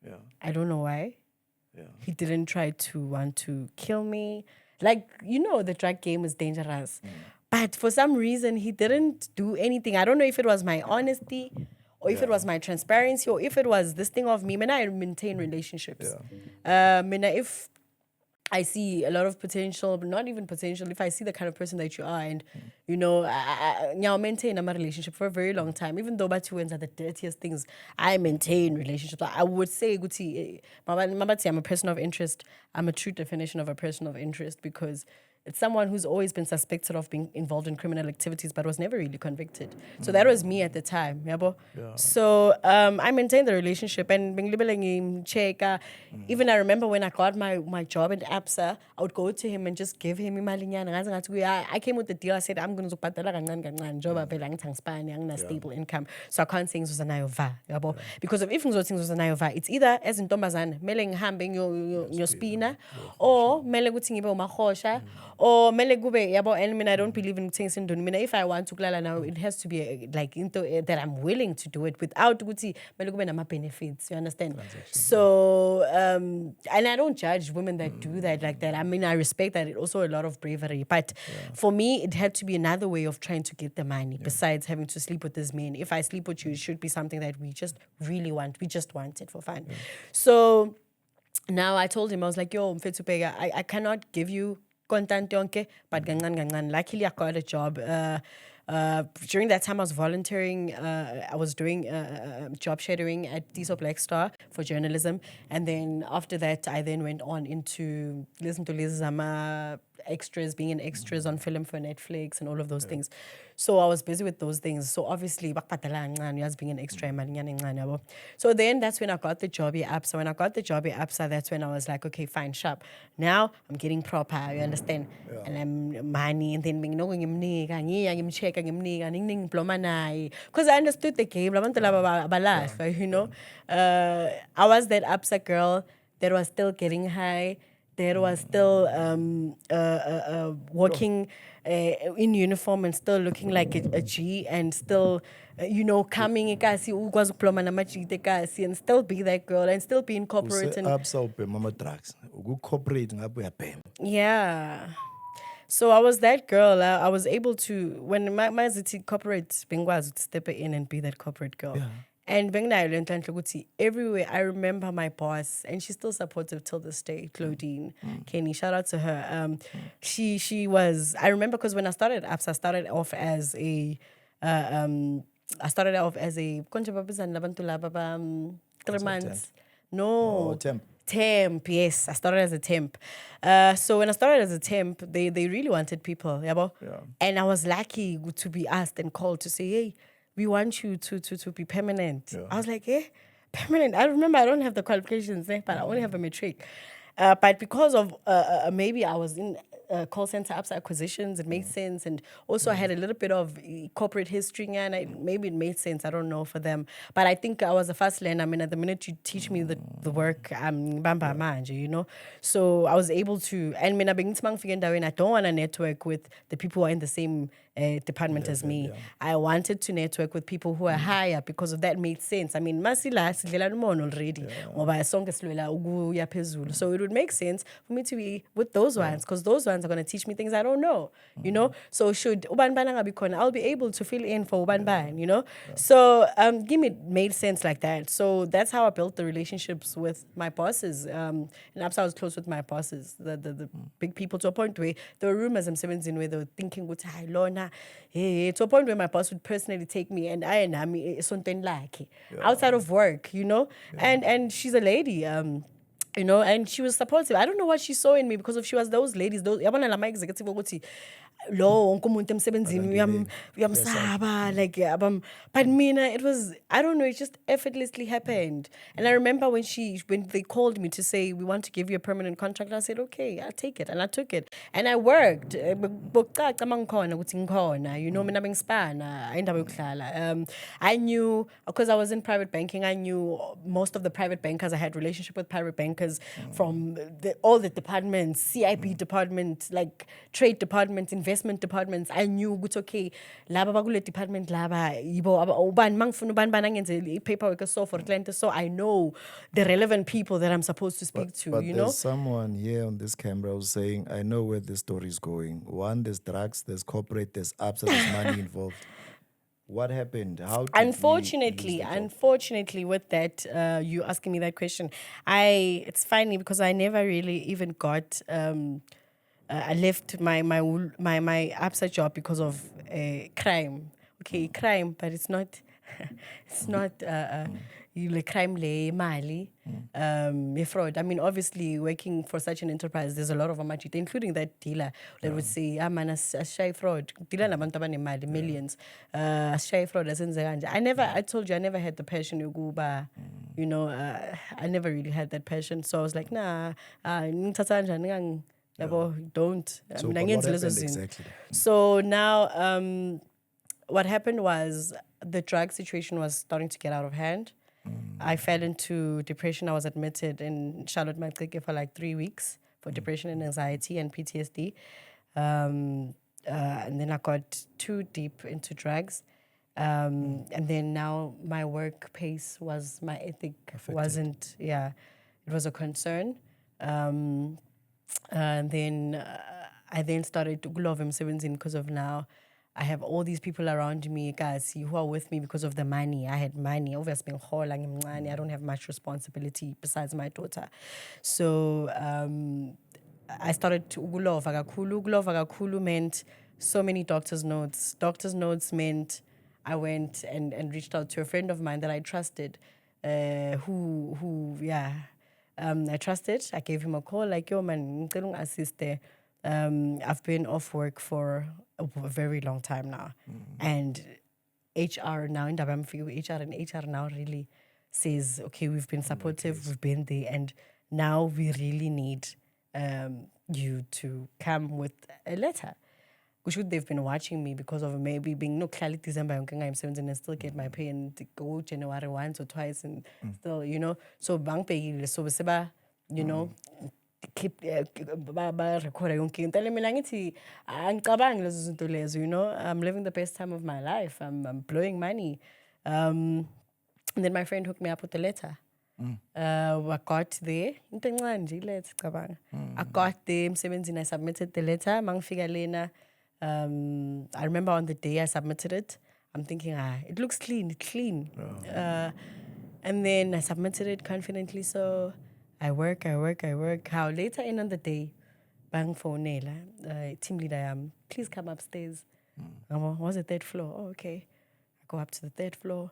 Yeah. I don't know why. Yeah. He didn't try to want to kill me. Like, you know, the drug game is dangerous. But for some reason, he didn't do anything. I don't know if it was my honesty or if it was my transparency or if it was this thing of me. I maintain relationships. If I see a lot of potential, but not even potential, if I see the kind of person that you are and, you know, I maintain a relationship for a very long time. Even though batuens are the dirtiest things, I maintain relationships. I would say, Guti, I'm a person of interest. I'm a true definition of a person of interest because it's someone who's always been suspected of being involved in criminal activities but was never really convicted. So that was me at the time. Yeah. So I maintained the relationship and even I remember when I got my job at APSA, I would go to him and just give him I came with the deal. I said, I'm going to job stable income. So I can't say it's a because if it's either as in Tombazan, meling hambing your spina, or melegutting or melegube and I don't believe in things in Dunmina. If I want to klala now, it has to be like into that I'm willing to do it without guti melegube nama benefits. You understand? So and I don't judge women that do that like that. I mean, I respect that. It's also a lot of bravery. But for me, it had to be another way of trying to get the money besides having to sleep with this man. If I sleep with you, it should be something that we just really want. We just want it for fun. So now I told him, I was like, yo, Mfethu Pega, I cannot give you content yonke, but luckily I got a job. During that time I was volunteering, I was doing job shadowing at Diesel Black Star for journalism, and then after that I then went on into listen to Lizama extras, being an extras on film for Netflix and all of those things. So I was busy with those things. So obviously, being an extra. So then that's when I got the job at APSA. When I got the job at APSA, that's when I was like, okay, fine, sharp. Now I'm getting proper, you understand? And I'm money, and then because I understood the game. You know? I was that APSA girl that was still getting high. There was still working in uniform and still looking like a G and still, you know, coming and still be that girl and still be in corporate. Yeah. So I was that girl. I was able to, when my corporate, to step in and be that corporate girl. Yeah. And everywhere, I remember my boss, and she's still supportive till this day, Claudine Kenny. Shout out to her. She was. I remember because when I started at APSA, I started off as a. No. Temp. Temp, yes. I started as a temp. So when I started as a temp, they really wanted people. Yeah. And I was lucky to be asked and called to say, hey, we want you to be permanent. Yeah. I was like, permanent? I remember I don't have the qualifications, but I only have a matric. But because of maybe I was in call center APSA acquisitions, it made sense. And also I had a little bit of corporate history, and maybe it made sense. I don't know for them. But I think I was a fast learner. I mean, at the minute you teach me the work, I'm bamba manje, you know. So I was able to, and I don't want to network with the people who are in the same department as me. I wanted to network with people who are higher because of that made sense. I mean, masila sidlela umono already. Ngoba sonke silwela ukuya phezulu. So it would make sense for me to be with those ones because those ones are going to teach me things I don't know, you know? So should Uban Bananga be con, I'll be able to fill in for Uban Ban, you know? So give me made sense like that. So that's how I built the relationships with my bosses. And after I was close with my bosses, the big people, to a point where there were rumors I'm 17 where they were thinking, "Hi, Lorna," to a point where my boss would personally take me and I mean something like outside of work, you know? And she's a lady. You know, and she was supportive. I don't know what she saw in me because if she was those ladies, those yabona lama executive ukuthi lo wonke umuntu emsebenzini uyamsaba like but mina it was, I don't know, it just effortlessly happened. And I remember when they called me to say we want to give you a permanent contract, I said okay, I'll take it, and I took it and I worked. Bokucaca mangikhona ukuthi ngikhona, you know, mina bengispana indawo yokuhlala. I knew because I was in private banking, I knew most of the private bankers. I had relationship with private bankers from all the departments, CIP department, like trade department, investment departments. I knew ukuthi okay, laba bakule department laba yibo ubani mangifuna ubani bani angenze paperwork so for client. So I know the relevant people that I'm supposed to speak to, but you know. There's someone here on this camera who's saying, I know where this story is going. One, there's drugs, there's corporate, there's apps, there's money involved. What happened? How did Unfortunately, with that, you asking me that question, it's funny because I never really even got. I left my ABSA job because of crime. Okay, crime, but it's not. It's not. Crime le mali, fraud. I mean, obviously, working for such an enterprise, there's a lot of amachita, including that dealer that would say, man, shy fraud. Dealer nabantu abanemali, millions. Shy fraud, I told you, I never had the passion yokuba, you know, I never really had that passion. So I was like, nah, don't. So what happened exactly? So now, what happened was the drug situation was starting to get out of hand. I fell into depression. I was admitted in Charlotte Matrike for like 3 weeks for depression and anxiety and PTSD. And then I got too deep into drugs. And then now my work pace was, my ethic wasn't, it was a concern. And then I then started to love M17 because of now. I have all these people around me, guys, who are with me because of the money. I had money. Obviously, I don't have much responsibility besides my daughter. So I started to Ugulov Agakulu meant so many doctor's notes. Doctor's notes meant I went and reached out to a friend of mine that I trusted, I trusted. I gave him a call, like, yo, man, assist there. I've been off work for a very long time now. And HR now, in HR now really says, okay, we've been supportive, we've been there, and now we really need you to come with a letter. Which they've been watching me because of maybe being no clarity December I'm 17 and still get my pay and go January once or twice and still, you know. So bank pay so seba, you know, keep record yonke. Tell me langithi angicabanga lezo zinto lezo, you know. I'm living the best time of my life. I'm blowing money. And then my friend hooked me up with a letter. I got there. I got there, M17, I submitted the letter. Mangfika lena. I remember on the day I submitted it, I'm thinking, it looks clean, it's clean. And then I submitted it confidently, so I work. How later in on the day, bang phone, team leader, please come upstairs. Was the third floor? Oh, okay. I go up to the third floor.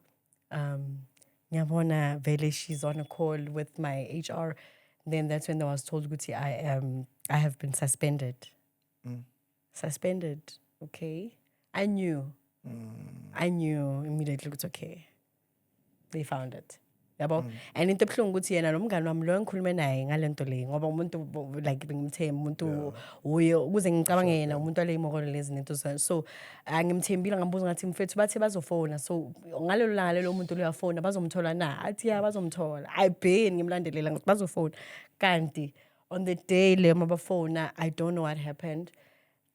Nyabona Vele, she's on a call with my HR. Then that's when I was told, Guti, I have been suspended. Suspended, okay. I knew immediately it's okay. They found it. And into buhlungu ukuthi yena nomngane wami lo engikhulume naye ngalento le ngoba umuntu like bengimthemba umuntu uyo ukuze ngicabange yena umuntu wale imokolo lezi nento so angimthembile ngambuza ngathi mfethu bathe bazofona so ngalelo langa lelo umuntu uyafona bazomthola na athi bazomthola ayibheni ngimlandelela ngathi bazofona kanti on the day le mabafona I don't know what happened.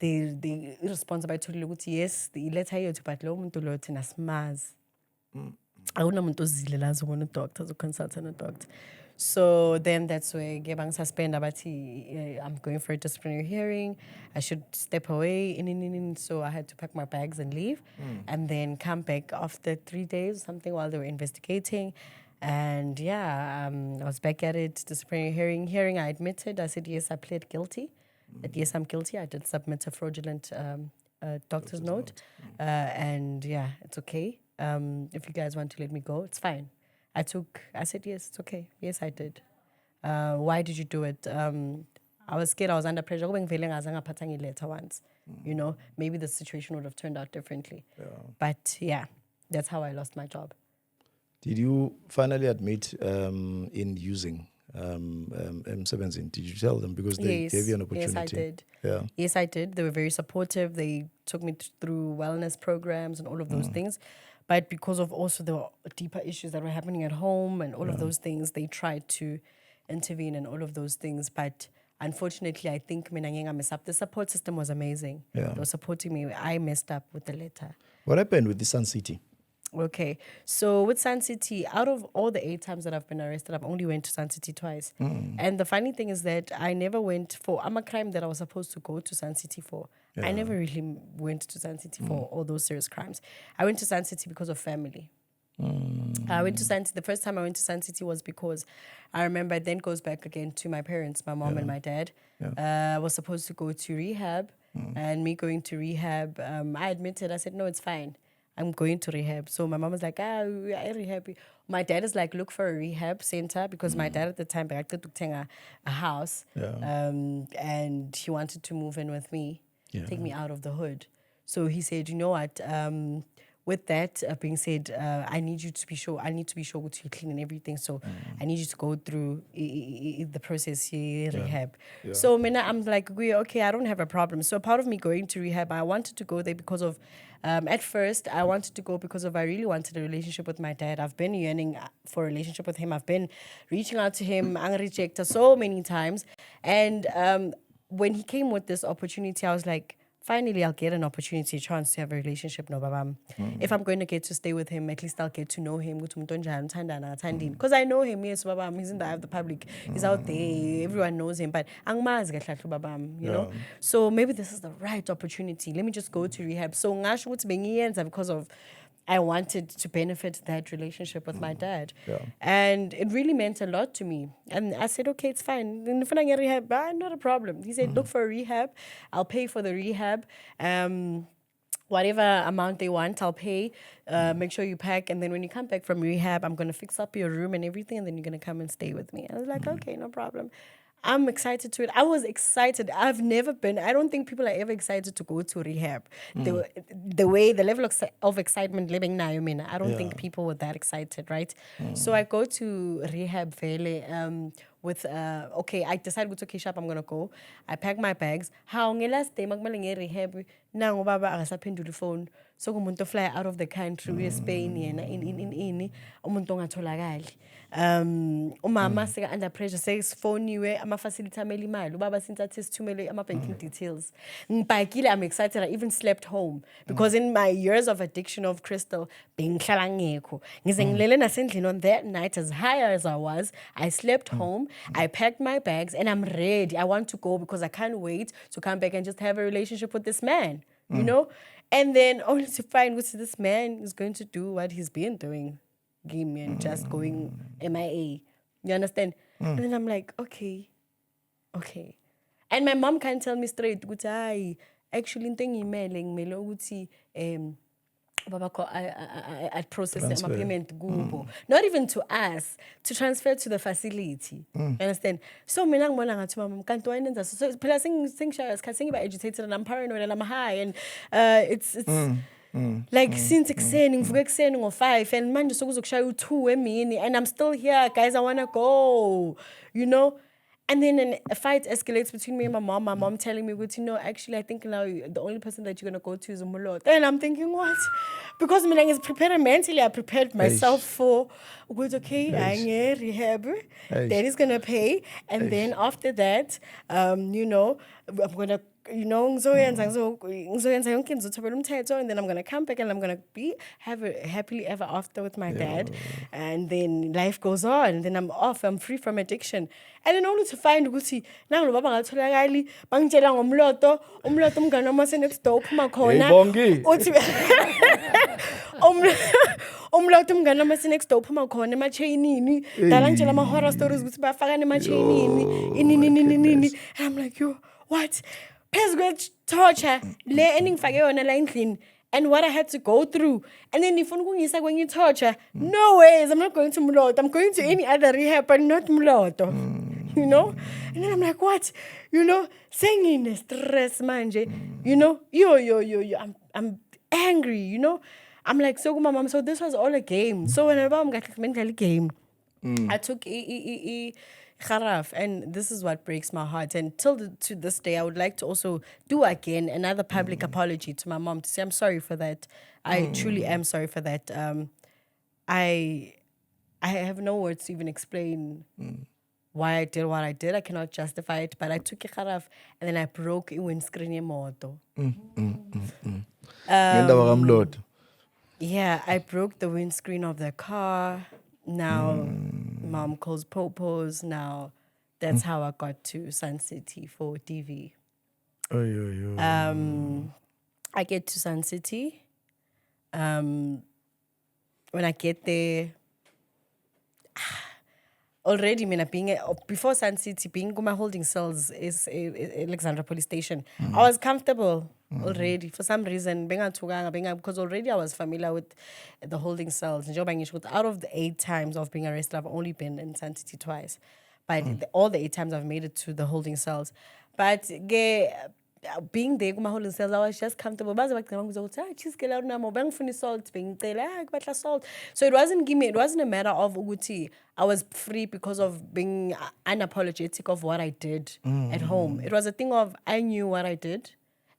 they responsible to yes, the letter you to but lo muntu lo thina simazi. Akunamuntu ozile la zobona udoctor, consultant a doctor. So then that's where Gebang suspend abati I'm going for a disciplinary hearing. I should step away. So I had to pack my bags and leave, and then come back after 3 days, something while they were investigating. And I was back at it, disciplinary hearing. I admitted. I said yes, I pled guilty. That yes, I'm guilty. I did submit a fraudulent doctor's note, and it's okay. If you guys want to let me go, it's fine. I said, yes, it's okay. Yes, I did. Why did you do it? I was scared. I was under pressure. Later once, maybe the situation would have turned out differently. Yeah. But that's how I lost my job. Did you finally admit in using M17? Did you tell them? Because they gave you an opportunity. Yes, I did. Yeah. Yes, I did. They were very supportive. They took me through wellness programs and all of those things. But because of also the deeper issues that were happening at home and all of those things, they tried to intervene and all of those things. But unfortunately, I think I messed up. The support system was amazing. Yeah. They were supporting me. I messed up with the letter. What happened with the Sun City? Okay, so with Sun City, out of all the 8 times that I've been arrested, I've only went to Sun City twice. And the funny thing is that I never went I'm a crime that I was supposed to go to Sun City for. Yeah. I never really went to Sun City for all those serious crimes. I went to Sun City because of family. I went to Sun City. The first time I went to Sun City was because I remember it then goes back again to my parents, my mom and my dad. I was supposed to go to rehab, and me going to rehab, I admitted, I said, no, it's fine. I'm going to rehab. So my mom was like, I rehab. My dad is like, look for a rehab center, because my dad at the time I took a house, and he wanted to move in with me, take me out of the hood. So he said, you know what, with that being said, I need you to be sure. I need to be sure that you're clean and everything. So I need you to go through the process here, rehab. Yeah. So I'm like, okay, I don't have a problem. So part of me going to rehab, I wanted to go there because of, at first, I wanted to go because of I really wanted a relationship with my dad. I've been yearning for a relationship with him. I've been reaching out to him, I'm rejected so many times. And when he came with this opportunity, I was like, finally, I'll get an opportunity, a chance to have a relationship. No, babam. If I'm going to get to stay with him, at least I'll get to know him. Because I know him, yes, babam. He's in the eye of the public. He's out there. Everyone knows him. But babam, you know. So maybe this is the right opportunity. Let me just go to rehab. So because of I wanted to benefit that relationship with my dad. Yeah. And it really meant a lot to me. And I said, okay, it's fine. If I get rehab, not a problem. He said, look for a rehab. I'll pay for the rehab. Whatever amount they want, I'll pay. Make sure you pack. And then when you come back from rehab, I'm going to fix up your room and everything. And then you're going to come and stay with me. I was like, okay, no problem. I'm excited to it. I was excited. I've never been. I don't think people are ever excited to go to rehab. The level of excitement living now, I don't think people were that excited, right? So I go to rehab vele with, I decided, okay, sharp, I'm going to go. I pack my bags. How last day, magmalang rehab, na ngobaba akasaphendu the phone. So kumuntu fly out of the country, we Spain, in umuntu ngatholakali. Umama seka under pressure, says phone you, ama facility ameli imali, ubaba since sithumele ama banking details. I'm excited. I even slept home because in my years of addiction of crystal, bengihlala ngekho. Ngize ngilele nasendlini on that night, as high as I was, I slept home, I packed my bags, and I'm ready. I want to go because I can't wait to come back and just have a relationship with this man, you know? And then only to find what this man is going to do what he's been doing. Game and just going MIA. You understand? And then I'm like, okay. And my mom can't tell me straight, actually, I process my payment. Not even to us, to transfer to the facility. You understand? So agitated and I'm paranoid and I'm high and it's like since extending for extending or 5 and man just show 2 and I'm still here, guys. I wanna go, you know. And then a fight escalates between me and my mom. My mom telling me, actually, I think now the only person that you're going to go to is Umulot. And I'm thinking, what? Because I was prepared mentally. I prepared myself for, okay, I'm in rehab. Daddy's going to pay. And then after that, I'm going to you know, ngizoyenza yonke into ngizothola umthetho, and then I'm gonna come back and I'm gonna have a happily ever after with my dad, and then life goes on, and then I'm off, I'm free from addiction, and then only to find ukuthi nangu baba ngatholakali bangitshela ngomloto umngane wami next door uphuma khona uthi umloto umngane wami next door uphuma khona emachainini dala ngitshela ama horror stories ukuthi bafakane emachainini inini, and I'm like, yo, what? Phezu torture le eningifake yona la endlini, and what I had to go through, and then if ungisa kwenye torture, no ways, I'm not going to Mloto, I'm going to any other rehab but not Mloto. You know? And then I'm like, what? You know, saying stress manje, you know, I'm angry, you know? I'm like, so my mom, so this was all a game. So whenever I'm got mentally game, I took Kharaf, and this is what breaks my heart. And to this day, I would like to also do again another public apology to my mom to say I'm sorry for that. I truly am sorry for that. I have no words to even explain why I did what I did. I cannot justify it, but I took Kharaf and then I broke a windscreen moto. Yeah, I broke the windscreen of the car. Now, mom calls popos. Now, that's how I got to Sun City for DV. I get to Sun City. When I get there, already, before Sun City, being my holding cells is Alexandra Police Station. I was comfortable already for some reason. Because already I was familiar with the holding cells. Out of the 8 times of being arrested, I've only been in Sun City twice. But all the 8 times I've made it to the holding cells. But being there, my holding cells, I was just comfortable. So it wasn't a matter of Uguti. I was free because of being unapologetic of what I did at home. It was a thing of I knew what I did,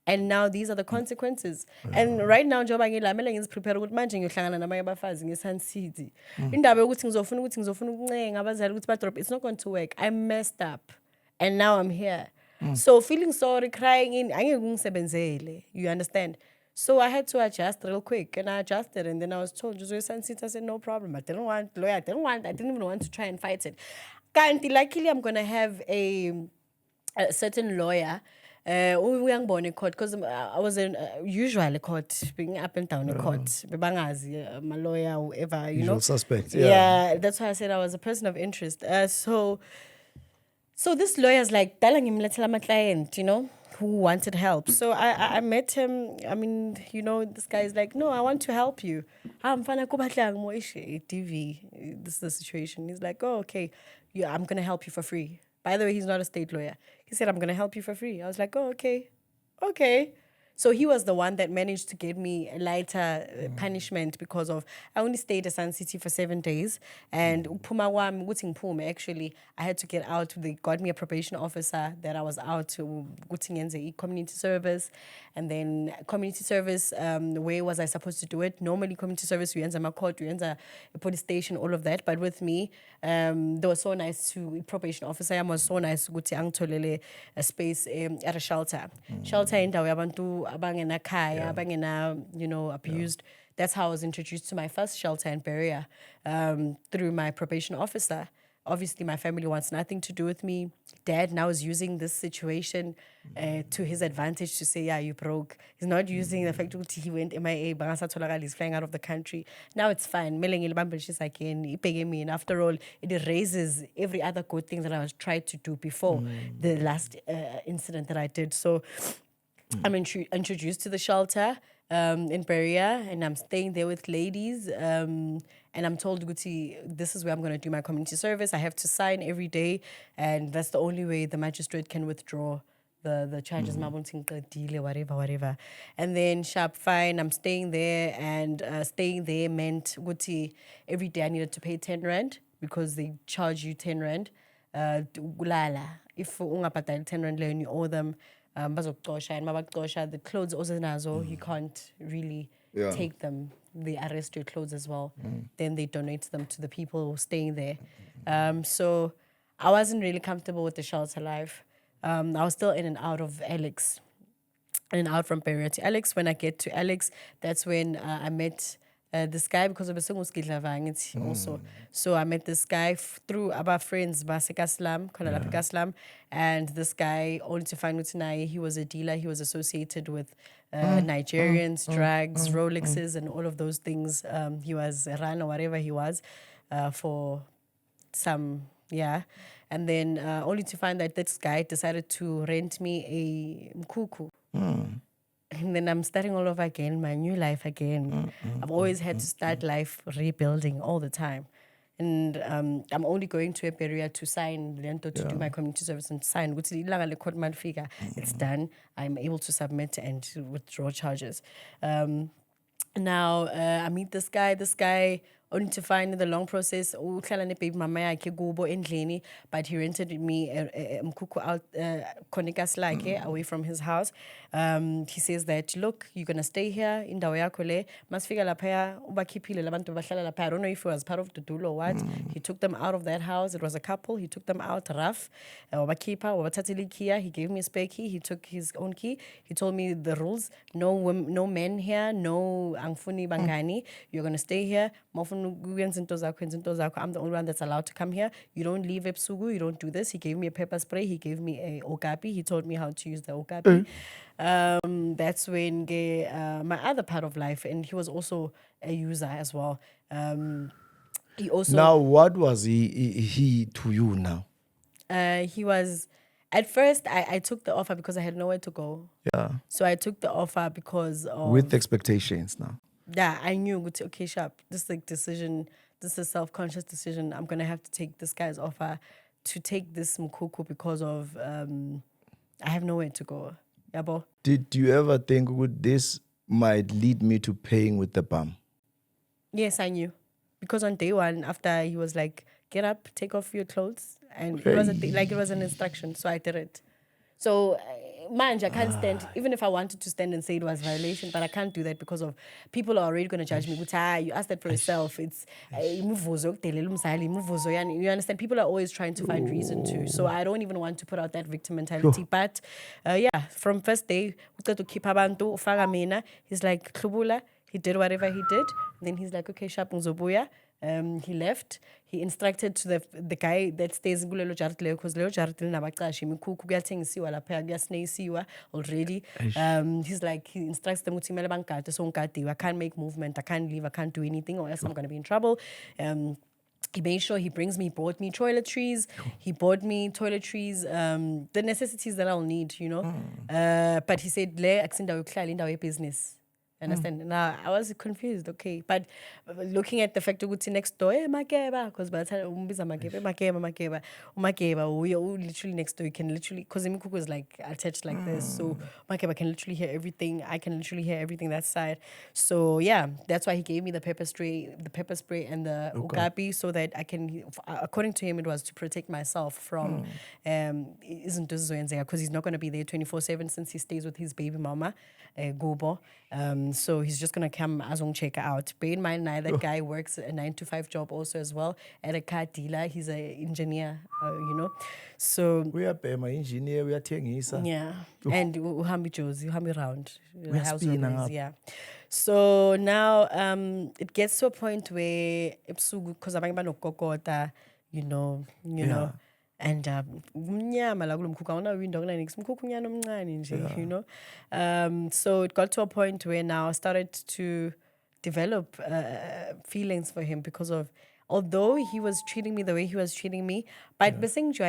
and now these are the consequences. And right now, job angila is prepared with manje ngiyohlangana nabanye abafazi ngeSun City. Indaba yokuthi ngizofuna ukuncenga abazali ukuthi badrop, it's not going to work. I messed up, and now I'm here. So feeling sorry, crying in, you understand? So I had to adjust real quick, and I adjusted, and then I was told, Sun City. I said, no problem. I didn't even want to try and fight it. Luckily, I'm going to have a certain lawyer. We were court because I was in usually court, being up and down the court. My lawyer, whoever, you know. Suspect, yeah. That's why I said I was a person of interest. So this lawyer's like telling him, let's tell my client, you know, who wanted help. So I met him. I mean, you know, this guy is like, no, I want to help you. I'm fine. TV. This is the situation. He's like, oh, okay. Yeah, I'm going to help you for free. By the way, he's not a state lawyer. He said, I'm going to help you for free. I was like, oh, okay. Okay. So he was the one that managed to get me a lighter punishment because of I only stayed at Sun City for 7 days, and actually I had to get out. They got me a probation officer that I was out to community service, and then community service. Where was I supposed to do it? Normally community service you enter my court, you enter a police station, all of that. But with me, they were so nice to probation officer. I was so nice to a space at a shelter. Shelter in Dawabantu. Abangena kaya, abangena, you know, abused. That's how I was introduced to my first shelter and barrier through my probation officer. Obviously, my family wants nothing to do with me. Dad now is using this situation to his advantage to say, yeah, you broke. He's not using the fact that he went MIA, he's flying out of the country. Now it's fine. And after all, it erases every other good thing that I was trying to do before the last incident that I did. So I'm introduced to the shelter in Beria, and I'm staying there with ladies. And I'm told, Guti, this is where I'm going to do my community service. I have to sign every day, and that's the only way the magistrate can withdraw the charges. Whatever. And then sharp fine, I'm staying there, and staying there meant, Guti, every day I needed to pay 10 rand because they charge you 10 rand. If ungapatali 10 rand and you owe them, the clothes also nazo, you can't really take them. They arrest your clothes as well. Then they donate them to the people staying there. So I wasn't really comfortable with the shelter life. I was still in and out of Alex. and out from Pereira to Alex. When I get to Alex, that's when I met this guy because of a also. So I met this guy through our friends, Basekaslam, Kaslam, and this guy, only to find out he was a dealer. He was associated with Nigerians, drugs, Rolexes, and all of those things. He was a run or whatever he was for some, yeah. And then only to find that this guy decided to rent me a mkuku. And then I'm starting all over again, my new life again. I've always had to start life rebuilding all the time. And I'm only going to a area to sign Lento to do my community service and sign. It's done. I'm able to submit and to withdraw charges. Now I meet this guy only to find in the long process but he rented me a mkuku out Konikas away from his house. He says that, look, you're gonna stay here in ndawo yakho le masifika lapha ubakhiphile labantu bahlala lapha. I don't know if he was part of the dulo or what. He took them out of that house. It was a couple. He took them out rough. He gave me a spare key. He took his own key. He told me the rules: no men here, no angfuni bangani. You're gonna stay here. I'm the only one that's allowed to come here. You don't leave Epsugu. You don't do this. He gave me a pepper spray. He gave me a okapi. He told me how to use the okapi. That's when my other part of life, and he was also a user as well. He also Now, what was he to you now? He was, at first I took the offer because I had nowhere to go. Yeah. So I took the offer because of, with expectations now. Yeah, I knew, okay, sharp. This is a decision. This is a self-conscious decision. I'm gonna have to take this guy's offer to take this mkuku because of I have nowhere to go. Yeah, bo. Did you ever think this might lead me to paying with the bum? Yes, I knew. Because on day one, after he was like, get up, take off your clothes. And it was it was an instruction. So I did it. So, man, I can't stand, even if I wanted to stand and say it was violation, but I can't do that because of people are already going to judge me. You asked that for yourself. It's, you understand? People are always trying to find reason to. So I don't even want to put out that victim mentality. But yeah, from first day, to keep abantu, he's like, Klubula. He did whatever he did. Then he's like, okay, sharp Zobuya. He left. He instructed to the guy that stays in Gulelo Jartle because Leo Jartle Nabakashi Mikuku getting siwa la Pagasne siwa already. He's like, he instructs them to Melabankata, so I can't make movement, I can't leave, I can't do anything, or else I'm gonna be in trouble. He made sure he bought me toiletries. He bought me toiletries, the necessities that I'll need, you know. But he said, Le aksinda business. Understand? Now I was confused, okay. But looking at the fact that next door, because by the time we are literally next door, you can literally, because Imikuku was like attached like this. So Makeba can literally hear everything. I can literally hear everything that side. So yeah, that's why he gave me the pepper spray and the ukapi, so that I can, according to him, it was to protect myself from isn't because he's not gonna be there 24/7 since he stays with his baby mama, Gobo. So he's just going to come as on check out. Bear in mind now, that guy works a 9-to-5 job also as well at a car dealer. He's an engineer, you know. So we are my engineer, we are taking yeah. And uhambi Josie, uhambi round. We are spinning up. Yeah. So now it gets to a point where because I'm no kokota, you know. And you know. So it got to a point where now I started to develop feelings for him because of, although he was treating me the way he was treating me, but this is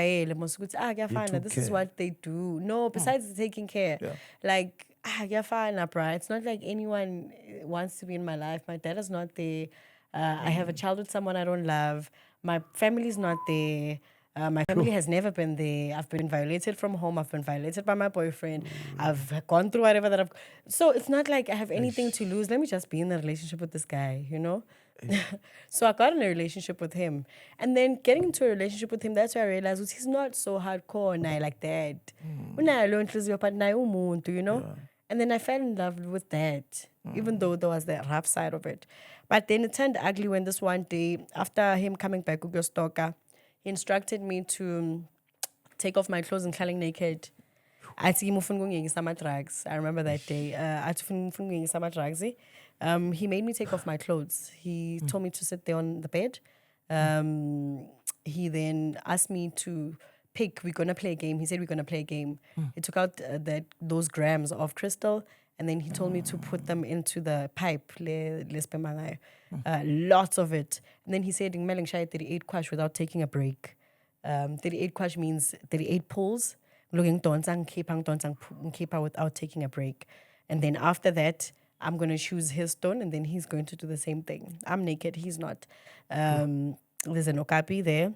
what they do. No, besides taking care, like it's not like anyone wants to be in my life. My dad is not there. I have a child with someone I don't love. My family's not there. My family has never been there. I've been violated from home. I've been violated by my boyfriend. I've gone through whatever that So it's not like I have anything to lose. Let me just be in a relationship with this guy, you know? So I got in a relationship with him. And then getting into a relationship with him, that's where I realized he's not so hardcore and I like that. You know? Yeah. And then I fell in love with that, even though there was that rough side of it. But then it turned ugly when this one day, after him coming back with your stalker, he instructed me to take off my clothes and crawling naked. athi ngifuna ukungiyekisa ama-drugs. I remember that day. Athi ufuna ukungiyekisa ama-drugs. He made me take off my clothes. He told me to sit there on the bed. He then asked me to pick, we're going to play a game. He said we're going to play a game. He took out those grams of crystal, and then he told me to put them into the pipe. Lots of it. And then he said, 38 kwash without taking a break. 38 kwash means 38 pulls. Without taking a break. And then after that, I'm going to choose his stone, and then he's going to do the same thing. I'm naked, he's not. There's an okapi there.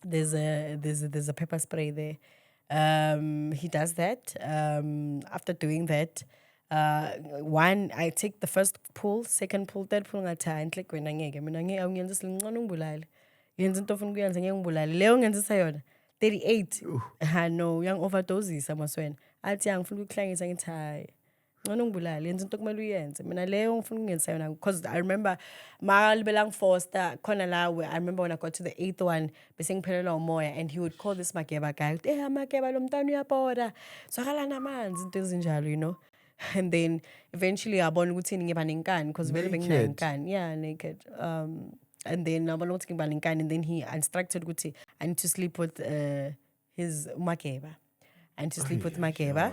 There's a pepper spray there. He does that. After doing that, I take the first pull, second pull, third pull, I tie and click when I get. Leo 38. No, young overdoses amaswena. Athi angifuna ukuklangisa ngithi hayi. Ngcono ngibulale yenza into okumele uyenze. Mina leyo ngifuna ukungenza yona because I remember malibela ngifoster khona la where I remember when I got to the 8th one bese ngiphelelwa umoya, and he would call this Makeba guy. Makeba lo mntwana uyabhoda. Zwakala namanzi into ezinjalo, you know. And then eventually abona ukuthi ngiba nenkani because vele benginenkani. Yeah, naked. And then and then he instructed ukuthi I need to sleep with his Makeba. I need to sleep with Makeba.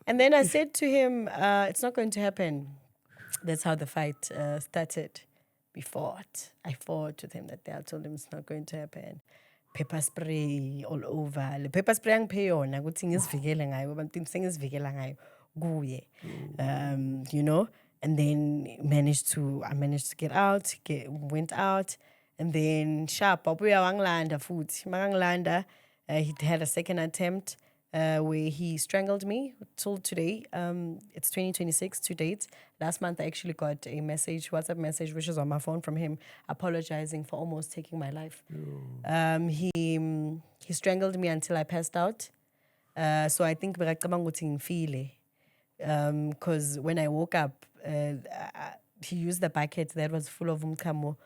And then I said to him, it's not going to happen. That's how the fight started. We fought. I fought with him that day. I told him it's not going to happen. Pepper spray all over. Le pepper spray angipeyona ukuthi ngizivikele ngayo, abantu sengizivikela ngayo kuye. You know, and then I managed to get out, went out, and then sharp abuya wangilanda futhi. Mangilanda, he had a second attempt where he strangled me till today. It's 2026 to date. Last month I actually got a message, WhatsApp message, which is on my phone from him, apologizing for almost taking my life. He strangled me until I passed out. So I think because when I woke up, he used the bucket that was full of umkamo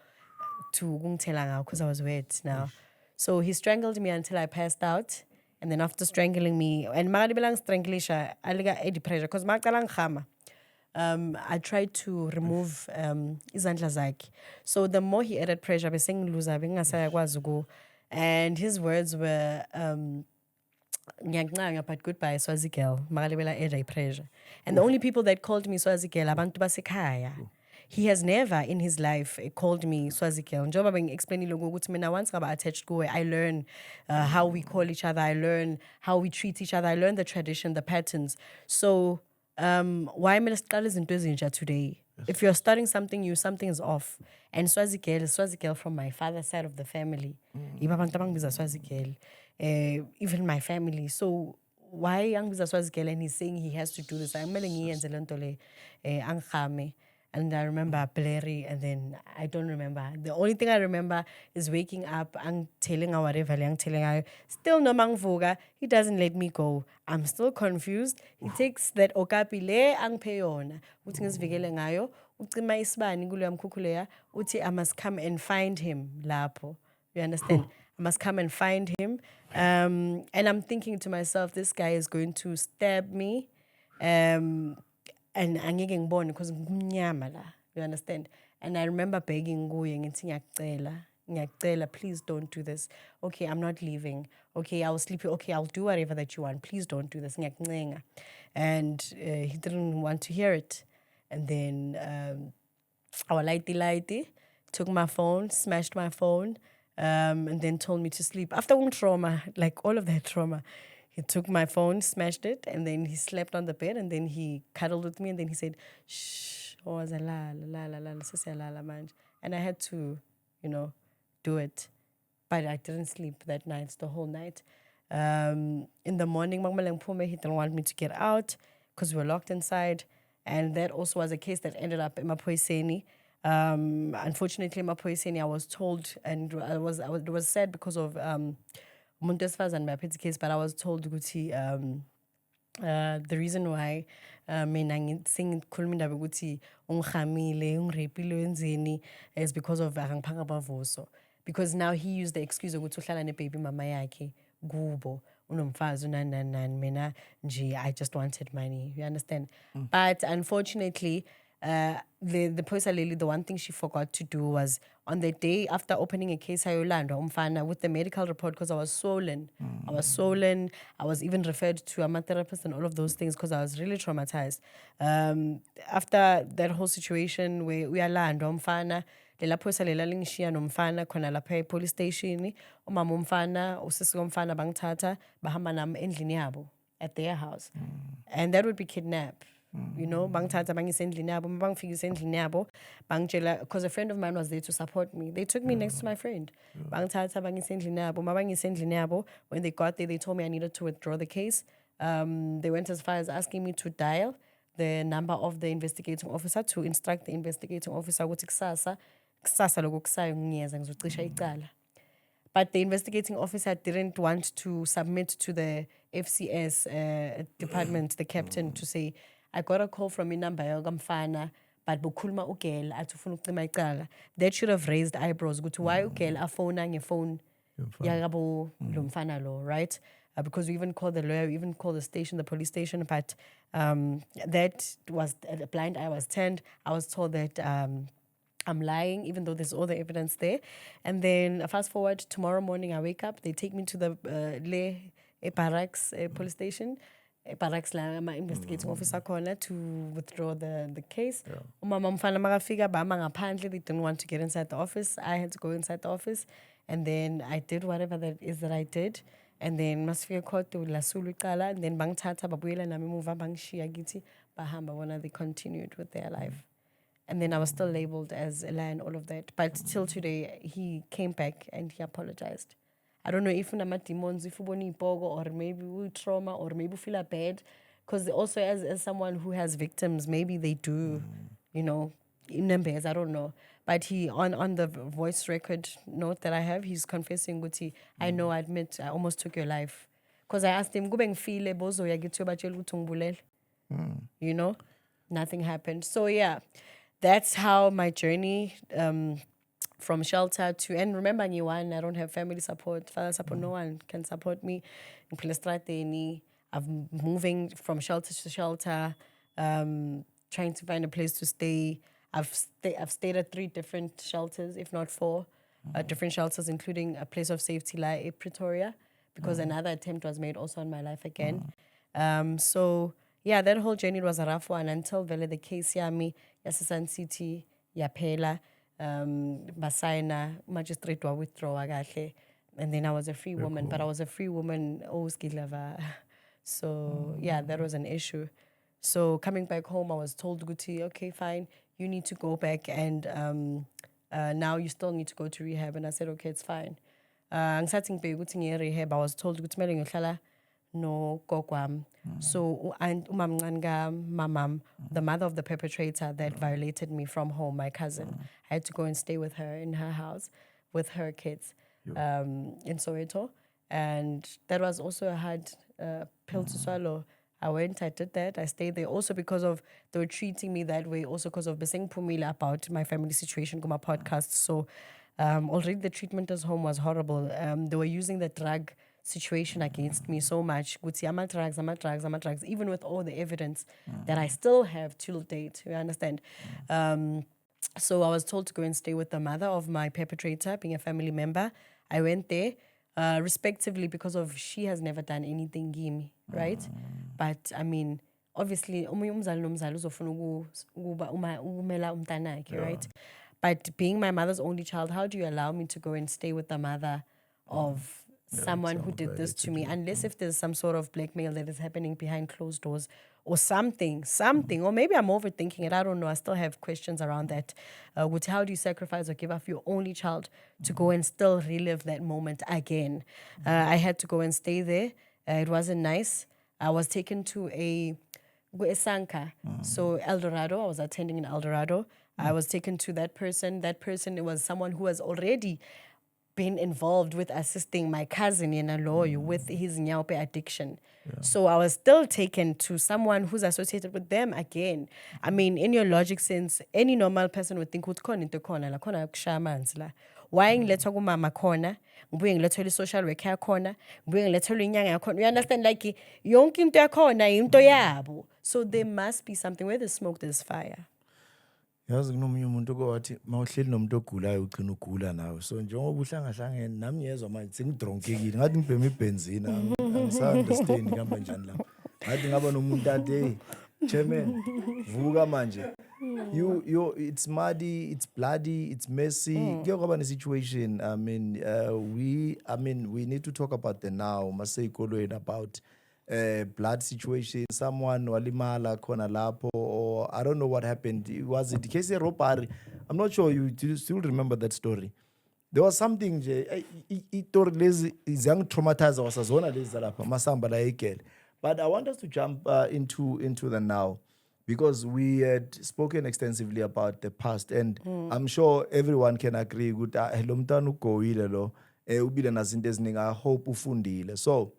to ungtelanga because I was wet now. So he strangled me until I passed out. And then after strangling me, and magalibelang stranglisha, aliga edi pressure because magtalang khama. I tried to remove izandla zakhe. So the more he added pressure, and his words were but goodbye Swazi girl. Pressure. And the only people that called me Swazi girl abantu basekhaya. He has never in his life called me Swazi girl. Njoba explaining ukuthi mina once ngaba attached kuwe, I learn how we call each other, I learn how we treat each other, I learn the tradition, the patterns. So why mele siqala izinto ezintsha today? If you're starting something new, something is off. And Swazi girl is Swazi girl from my father's side of the family. Swazi girl. Even my family. So why young Swazi girl and he's saying he has to do this? I'm and I remember Blairi, and then I don't remember. The only thing I remember is waking up and telling our rival, telling her, still no mangvuga. He doesn't let me go. I'm still confused. He takes that okapi le ang peyona. Uti ngizivikele ngayo. Ucima isibani kulo yamkhukuleya. Uti I must come and find him lapo. You understand? I must come and find him. And I'm thinking to myself, this guy is going to stab me. And angeke ngibone because ngumnyama la, you understand? And I remember begging kuye ngithi ngiyacela, please don't do this. Okay, I'm not leaving. Okay, I'll sleep. Okay, I'll do whatever that you want. Please don't do this. Ngiyakuncenga. And he didn't want to hear it. And then our lighty took my phone, smashed my phone, and then told me to sleep. After one trauma, like all of that trauma, he took my phone, smashed it, and then he slept on the bed, and then he cuddled with me, and then he said, shh, oh, la. And I had to, do it. But I didn't sleep that night, the whole night. In the morning, he didn't want me to get out because we were locked inside. And that also was a case that ended up in Mapoiseni. Unfortunately, Mapoiseni, I was told, and it was sad because of Montesfaz and my petty case, but I was told the reason why sing is because of because now he used the excuse of baby mama yake gubo unomfazi unani mina nje I just wanted money, you understand. But unfortunately the Phoyisa lady, the one thing she forgot to do was on the day after opening a case ayolanda umfana with the medical report, because I was swollen. I was even referred to a therapist and all of those things because I was really traumatized. After that whole situation where uyalanda umfana, lela phoyisa lela lingishiya nomfana khona lapha police station, umama umfana usisi womfana bangithatha bahamba nami endlini yabo at their house. And that would be kidnap. You know, bangithatha bangise endlini yabo, bangifikisa endlini yabo, bangitshela, because a friend of mine was there to support me. They took me next to my friend. Bangithatha bangise endlini yabo, bangise endlini yabo. When they got there, they told me I needed to withdraw the case. They went as far as asking me to dial the number of the investigating officer, to instruct the investigating officer ukuthi kusasa lokho kusayo ngiyeza ngizocisha icala. But the investigating officer didn't want to submit to the FCS department, the captain, to say, I got a call from inamba yokamfana, but bukhuluma ugel atufuna ukucima icala. That should have raised eyebrows. Ukuthi why ugel afona ngefone yakabo lomfana lo, right? Because we even called the lawyer, we even called the station, the police station, but that was a blind eye was turned. I was told that I'm lying, even though there's all the evidence there. And then fast forward, tomorrow morning I wake up, they take me to the Barracks police station. Barracks la my investigating officer corner to withdraw the case. Umama mfana makafika bama ngaphandle, they didn't want to get inside the office. I had to go inside the office, and then I did whatever that is that I did. And then masifika court lasulu icala, and then bangithatha babuyela nami emuva bangishiya kithi bahamba bona they continued with their life. And then I was still labeled as a liar and all of that. But till today, he came back and he apologized. I don't know if nama demons, if uboni ipogo, or maybe we trauma, or maybe feel bad. Because also as someone who has victims, maybe they do, you know, in numbers, I don't know. But he, on the voice record note that I have, he's confessing, Guti, I know, I admit, I almost took your life. Because I asked him, feel bozo ya gitu bachelu you know, nothing happened. So yeah. That's how my journey from shelter to, and remember, Nyiwan, I don't have family support, father support, no one can support me. In Pilestrateni, I'm moving from shelter to shelter, trying to find a place to stay. I've stayed at 3 different shelters, if not 4 different shelters, including a place of safety like Pretoria, because another attempt was made also on my life again. So yeah, that whole journey was a rough one until the case yami yasesan city yaphela, basayina magistrate wa withdraw kahle, and then I was a free woman. But I was a free woman so yeah, that was an issue. So coming back home, I was told, Guti, okay, fine, you need to go back, and now you still need to go to rehab. And I said, okay, it's fine. Rehab, I was told, Guti, no kokwam. So and mamam, the mother of the perpetrator that violated me from home, my cousin, I had to go and stay with her in her house with her kids in Soweto. And that was also a hard pill to swallow. I went, I did that, I stayed there also because of they were treating me that way, also because of Beseng Pumila about my family situation, my podcast. So already the treatment at home was horrible. They were using the drug situation against me so much. I'm drugs, even with all the evidence that I still have till date. You understand? So I was told to go and stay with the mother of my perpetrator, being a family member. I went there, respectively, because of she has never done anything gimme, right? But I mean, obviously, right? But being my mother's only child, how do you allow me to go and stay with the mother of someone who did this to me, unless if there's some sort of blackmail that is happening behind closed doors or something, or maybe I'm overthinking it, I don't know, I still have questions around that. How do you sacrifice or give up your only child to go and still relive that moment again? I had to go and stay there. It wasn't nice. I was taken to a Sanka, so El Dorado, I was attending in El Dorado. I was taken to that person. That person, it was someone who was already been involved with assisting my cousin in a lawyer with his nyaupe addiction. So I was still taken to someone who's associated with them again. I mean, in your logic sense, any normal person would think, why ngilethwa kumama khona ngibuye ngilethwa i-social worker yakhona ngibuye ngilethwa inyanga yakhona. You understand, like yonke into yakhona into yabo. So there must be something. Where there's smoke there's fire. Yazi kunomunye umuntu owathi mawuhleli nomuntu ogulayo ugcina ugula nawe. So njengoba uhlangahlangene nami ngiyezwa manje sengidronkekile ngathi ngibhema ibenzina. Angisaunderstand ngihamba njani la. Ngathi ngaba nomuntu athi hey chairman vuka manje. It's muddy, it's bloody, it's messy. Kuyoba ne situation. We need to talk about the now. Masay kolweni about blood situation, someone walimala khona lapho, or I don't know what happened. Was it case robbery? I'm not sure you still remember that story. There was something itori lezi izang traumatizer wasazona lezi lapha masamba la ekele. But I want us to jump into the now, because we had spoken extensively about the past, and I'm sure everyone can agree with lo mntana ugoyile lo ubile nazinto eziningi. I hope ufundile. So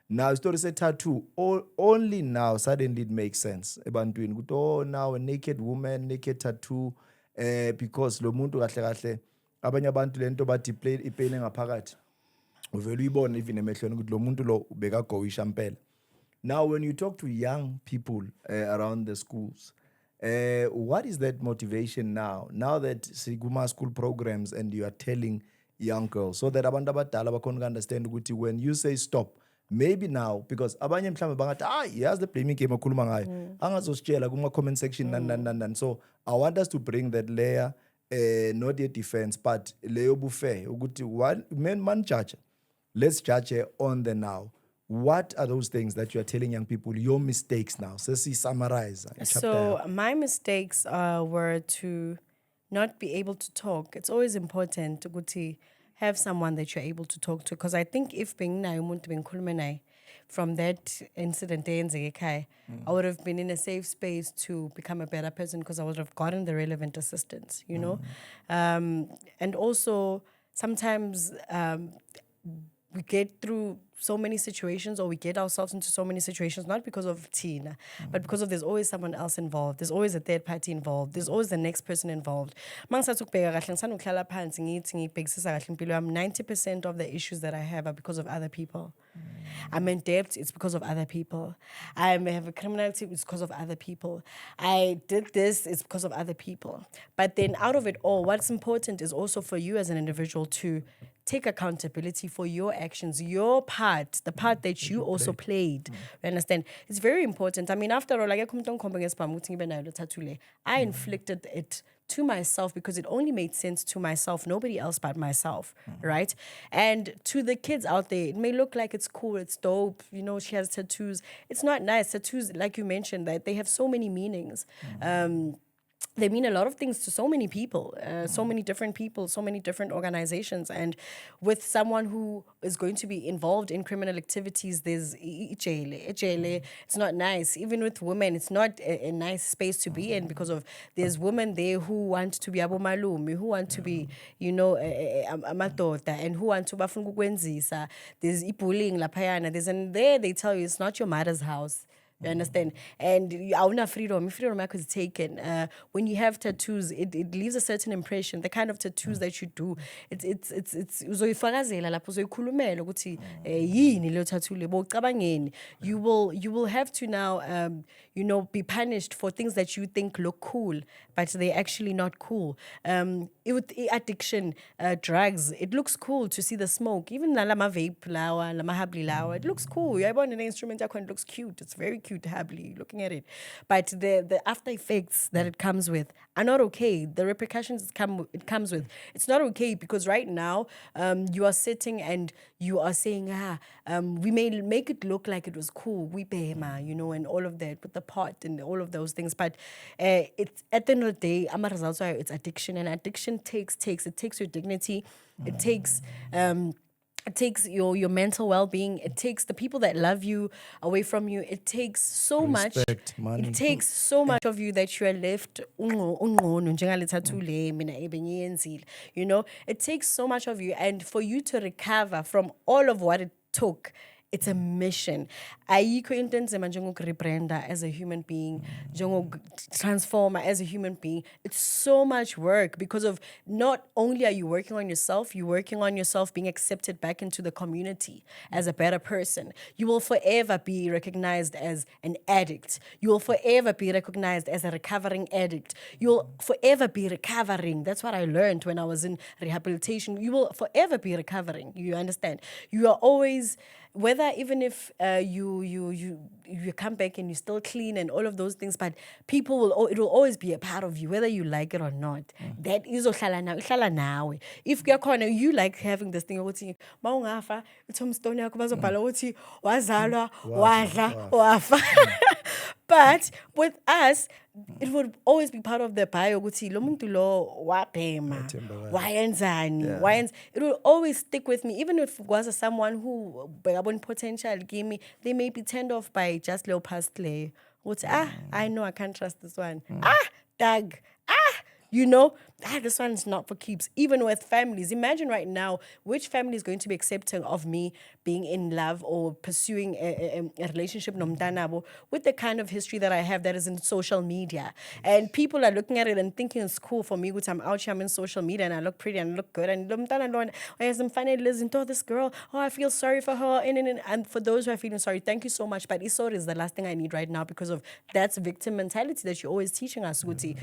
now, story say tattoo. Only now suddenly it makes sense. Ebantwini kuthi oh now a naked woman, naked tattoo. Because lo muntu kahle kahle abanye abantu lento bathi play ipain ngaphakathi. Uvela uyibona even emehlweni ukuthi lo muntu lo ubeka goisha impela. Now when you talk to young people around the schools, what is that motivation now? Now that siguma school programs and you are telling young girls so that abantu abadala bakhona understand ukuthi when you say stop, maybe now, because abanye mhlambe bangathi yazi the blaming game akhuluma ngayo angazositshela kuma comment section nan. So I want us to bring that layer, not a defense but leyo buffet ukuthi one man judge. Let's judge on the now. What are those things that you are telling young people, your mistakes now? So summarize. So my mistakes were to not be able to talk. It's always important to have someone that you're able to talk to, because I think if being from that incident I would have been in a safe space to become a better person, because I would have gotten the relevant assistance, you know. And also sometimes we get through so many situations, or we get ourselves into so many situations, not because of Tina, but because of there's always someone else involved. There's always a third party involved. There's always the next person involved. 90% of the issues that I have are because of other people. I'm in debt, it's because of other people. I have a criminality, it's because of other people. I did this, it's because of other people. But then out of it all, what's important is also for you as an individual to take accountability for your actions, your part, the part that you also played. You understand? It's very important. I mean, after all, I inflicted it to myself because it only made sense to myself, nobody else but myself, right? And to the kids out there, it may look like it's cool, it's dope, you know, she has tattoos. It's not nice. Tattoos, like you mentioned, that they have so many meanings. They mean a lot of things to so many people, so many different people, so many different organizations. And with someone who is going to be involved in criminal activities, there's it's not nice. Even with women, it's not a nice space to be in, because of there's women there who want to be abomalumi, who want to be, you know, amadota, and who want to bafuna ukwenzisa. There's bullying lapayana. There's and there they tell you it's not your mother's house. You understand? And our freedom is taken. When you have tattoos, it leaves a certain impression. The kind of tattoos that you do, it's uzoyifakazela lapho uzoyikhulumela ukuthi yini le tattoo le bocabangeni. You will have to now you know, be punished for things that you think look cool, but they're actually not cool. With addiction, drugs, it looks cool to see the smoke. Even lama vape lawa, lama habli lawa, it looks cool. I bought an instrument, it looks cute. It's very cute, habli, looking at it. But the after effects that it comes with are not okay. The repercussions it comes with, it's not okay, because right now you are sitting and you are saying, we may make it look like it was cool, we behema, you know, and all of that with the pot and all of those things. But it's at the end of the day, it's addiction, and addiction takes your dignity. It takes your mental well-being. It takes the people that love you away from you. It takes so Respect, much. money. It takes so much of you that you are left. You know, it takes so much of you, and for you to recover from all of what it took, It's a mission. Ayikho into enzima njengokurebranda as a human being, transform as a human being. It's so much work because of not only are you working on yourself, you're working on yourself being accepted back into the community as a better person. You will forever be recognized as an addict. You will forever be recognized as a recovering addict. You'll forever be recovering. That's what I learned when I was in rehabilitation. You will forever be recovering. You understand? You are always, whether even if you come back and you're still clean and all of those things, but people will, it will always be a part of you, whether you like it or not. That is ihlala nawe. If you like having this thing ukuthi mawungafa itombstone yakho bazobhala ukuthi wazalwa wadla wafa. But with us, it would always be part of the bio ukuthi lo muntu lo wabhema wayenzani. It will always stick with me, even if it was someone who bekabona potential give me, they may be turned off by just little past play. I know I can't trust this one. Dag. This one's not for keeps. Even with families, imagine right now, which family is going to be accepting of me being in love or pursuing a relationship nomtanabo with the kind of history that I have that is in social media. And people are looking at it and thinking it's cool for me, which I'm out here, I'm in social media and I look pretty and I look good. And this girl, I feel sorry for her. And for those who are feeling sorry, thank you so much. But Isor is the last thing I need right now because of that's victim mentality that you're always teaching us, Guti.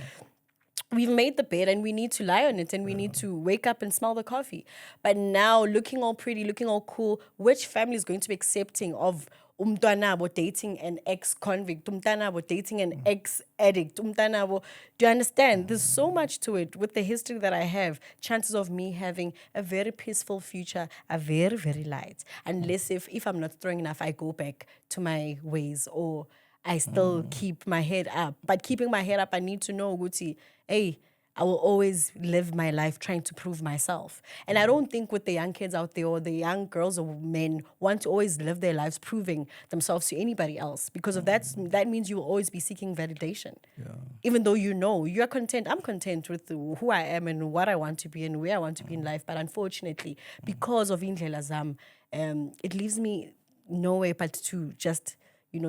We've made the bed and we need to lie on it and we need to wake up and smell the coffee. But now, looking all pretty, looking all cool, which family is going to be accepting of umntwanabo dating an ex-convict, umntwanabo dating an ex-addict, umntwanabo? Do you understand? There's so much to it. With the history that I have, chances of me having a very peaceful future are very, very light. Unless if I'm not strong enough, I go back to my ways or I still keep my head up. But keeping my head up, I need to know, Guti, hey, I will always live my life trying to prove myself. And I don't think with the young kids out there or the young girls or men want to always live their lives proving themselves to anybody else. Because of that means you will always be seeking validation. Yeah. Even though you're content. I'm content with who I am and what I want to be and where I want to be in life. But unfortunately, because of Indlela Zam, it leaves me no way but to just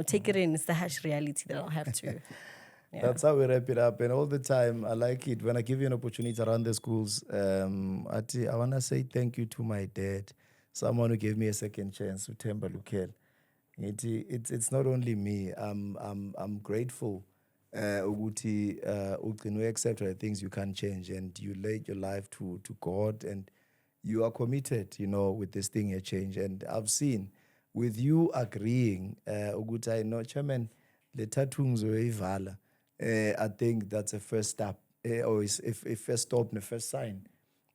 take it in. It's the harsh reality that I'll have to. Yeah. That's how we wrap it up. And all the time, I like it. When I give you an opportunity around the schools, I want to say thank you to my dad, someone who gave me a second chance, Utemba Lukel. It's not only me. I'm grateful. Uguti, we accept the things you can't change, and you laid your life to God, and you are committed, with this thing you change. And I've seen, with you agreeing, Uguti, no, Chairman, the tattoos were I think that's a first step, or a first stop, the first sign,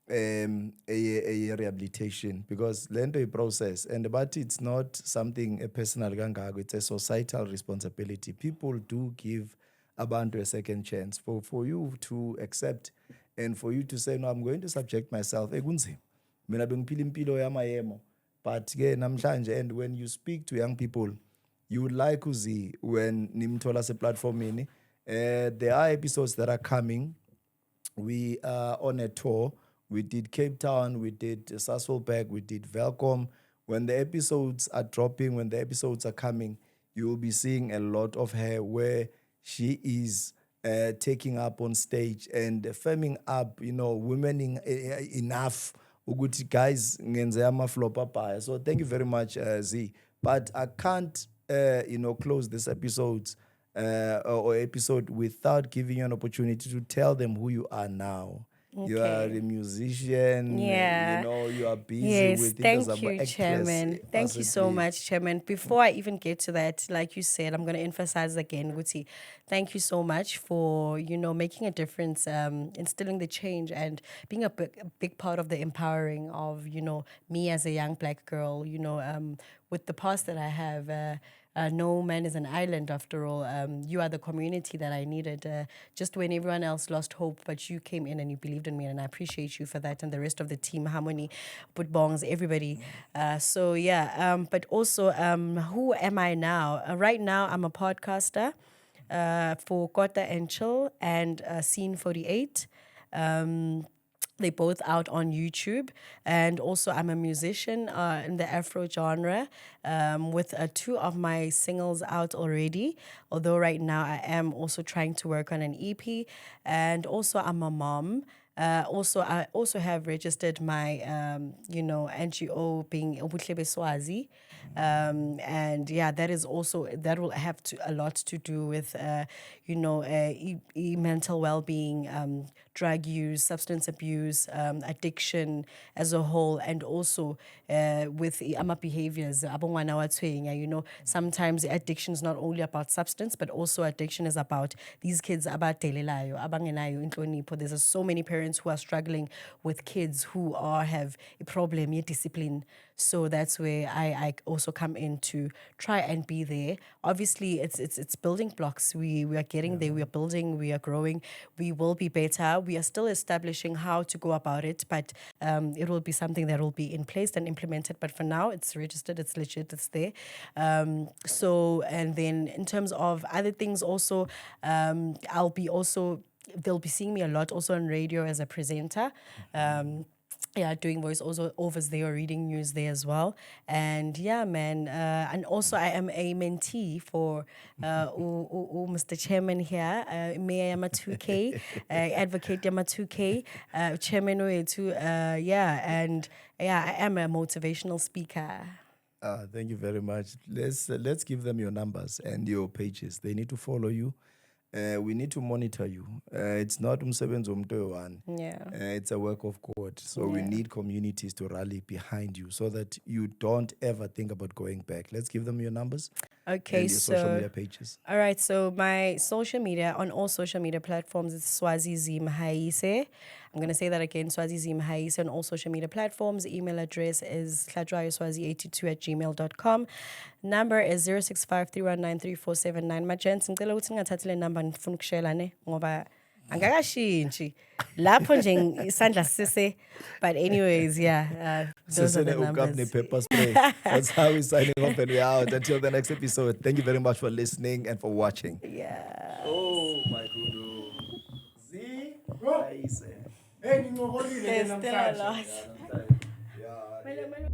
a rehabilitation, because lento a process, but it's not something a personal gangago, it's a societal responsibility. People do give abantu a second chance for you to accept and for you to say, no, I'm going to subject myself. But namhlanje, and when you speak to young people, you would like uzi when nimtola se platform. There are episodes that are coming. We are on a tour. We did Cape Town, we did Sasolburg, we did Velcom. When the episodes are dropping, when the episodes are coming, you will be seeing a lot of her where she is taking up on stage and firming up, women enough. Uguti guys, ngenze amaflopa paya. So thank you very much, Z. But I can't, close this episode or episode without giving you an opportunity to tell them who you are now. Okay. You are a musician. Yeah. You are busy with things. Thank you, Chairman. Thank you so much, Chairman. Before I even get to that, like you said, I'm going to emphasize again, Guti, thank you so much for, making a difference, instilling the change and being a big part of the empowering of, me as a young Black girl, with the past that I have. No man is an island, after all. You are the community that I needed just when everyone else lost hope, but you came in and you believed in me, and I appreciate you for that, and the rest of the team, Harmony, Bongs, everybody. But also, who am I now? Right now, I'm a podcaster for Kota and Chill and Scene 48. They're both out on YouTube. And also, I'm a musician in the Afro genre with two of my singles out already. Although, right now, I am also trying to work on an EP. And also, I'm a mom. Also, I also have registered my, NGO being Ubuhlebe Swazi. And yeah, that is also, that will have a lot to do with, mental well-being, drug use, substance abuse, addiction as a whole, and also with ama behaviors. Abongwana watshwenya, sometimes addiction is not only about substance, but also addiction is about these kids abatelelayo, abangenayo inhlonipho. There's so many parents who are struggling with kids who have a problem, discipline. So that's where I also come in to try and be there. Obviously, it's building blocks. We are getting there. We are building. We are growing. We will be better. We are still establishing how to go about it, but it will be something that will be in place and implemented. But for now, it's registered. It's legit. It's there. And then in terms of other things, also, I'll be also. They'll be seeing me a lot also on radio as a presenter. Doing voice also overs there or reading news there as well. And yeah, man. And also I am a mentee for Mr. Chairman here. Mayor Yama 2K, Advocate Yama 2K, Chairman way too. And yeah, I am a motivational speaker. Thank you very much. Let's give them your numbers and your pages. They need to follow you. We need to monitor you. It's not umsebenzi womuntu one. Yeah. It's a work of God. So we need communities to rally behind you so that you don't ever think about going back. Let's give them your numbers. Okay, and your social media pages. All right, so my social media, on all social media platforms, it's Swazi Hlatshwayo. I'm going to say that again, Swazi Hlatshwayo on all social media platforms. Email address is hlatshwayo82@gmail.com. Number is 0653193479. My gents, ngicela ukuthi ngingathathi le number ngifuna ukushela ne ngoba angakashintshi lapho nje isandla sise. But anyways, those are the numbers. Pepper spray. That's how we're signing off, and we're out until the next episode. Thank you very much for listening and for watching. Yeah. Oh my God. See? Hey, There's still a lot. Yeah.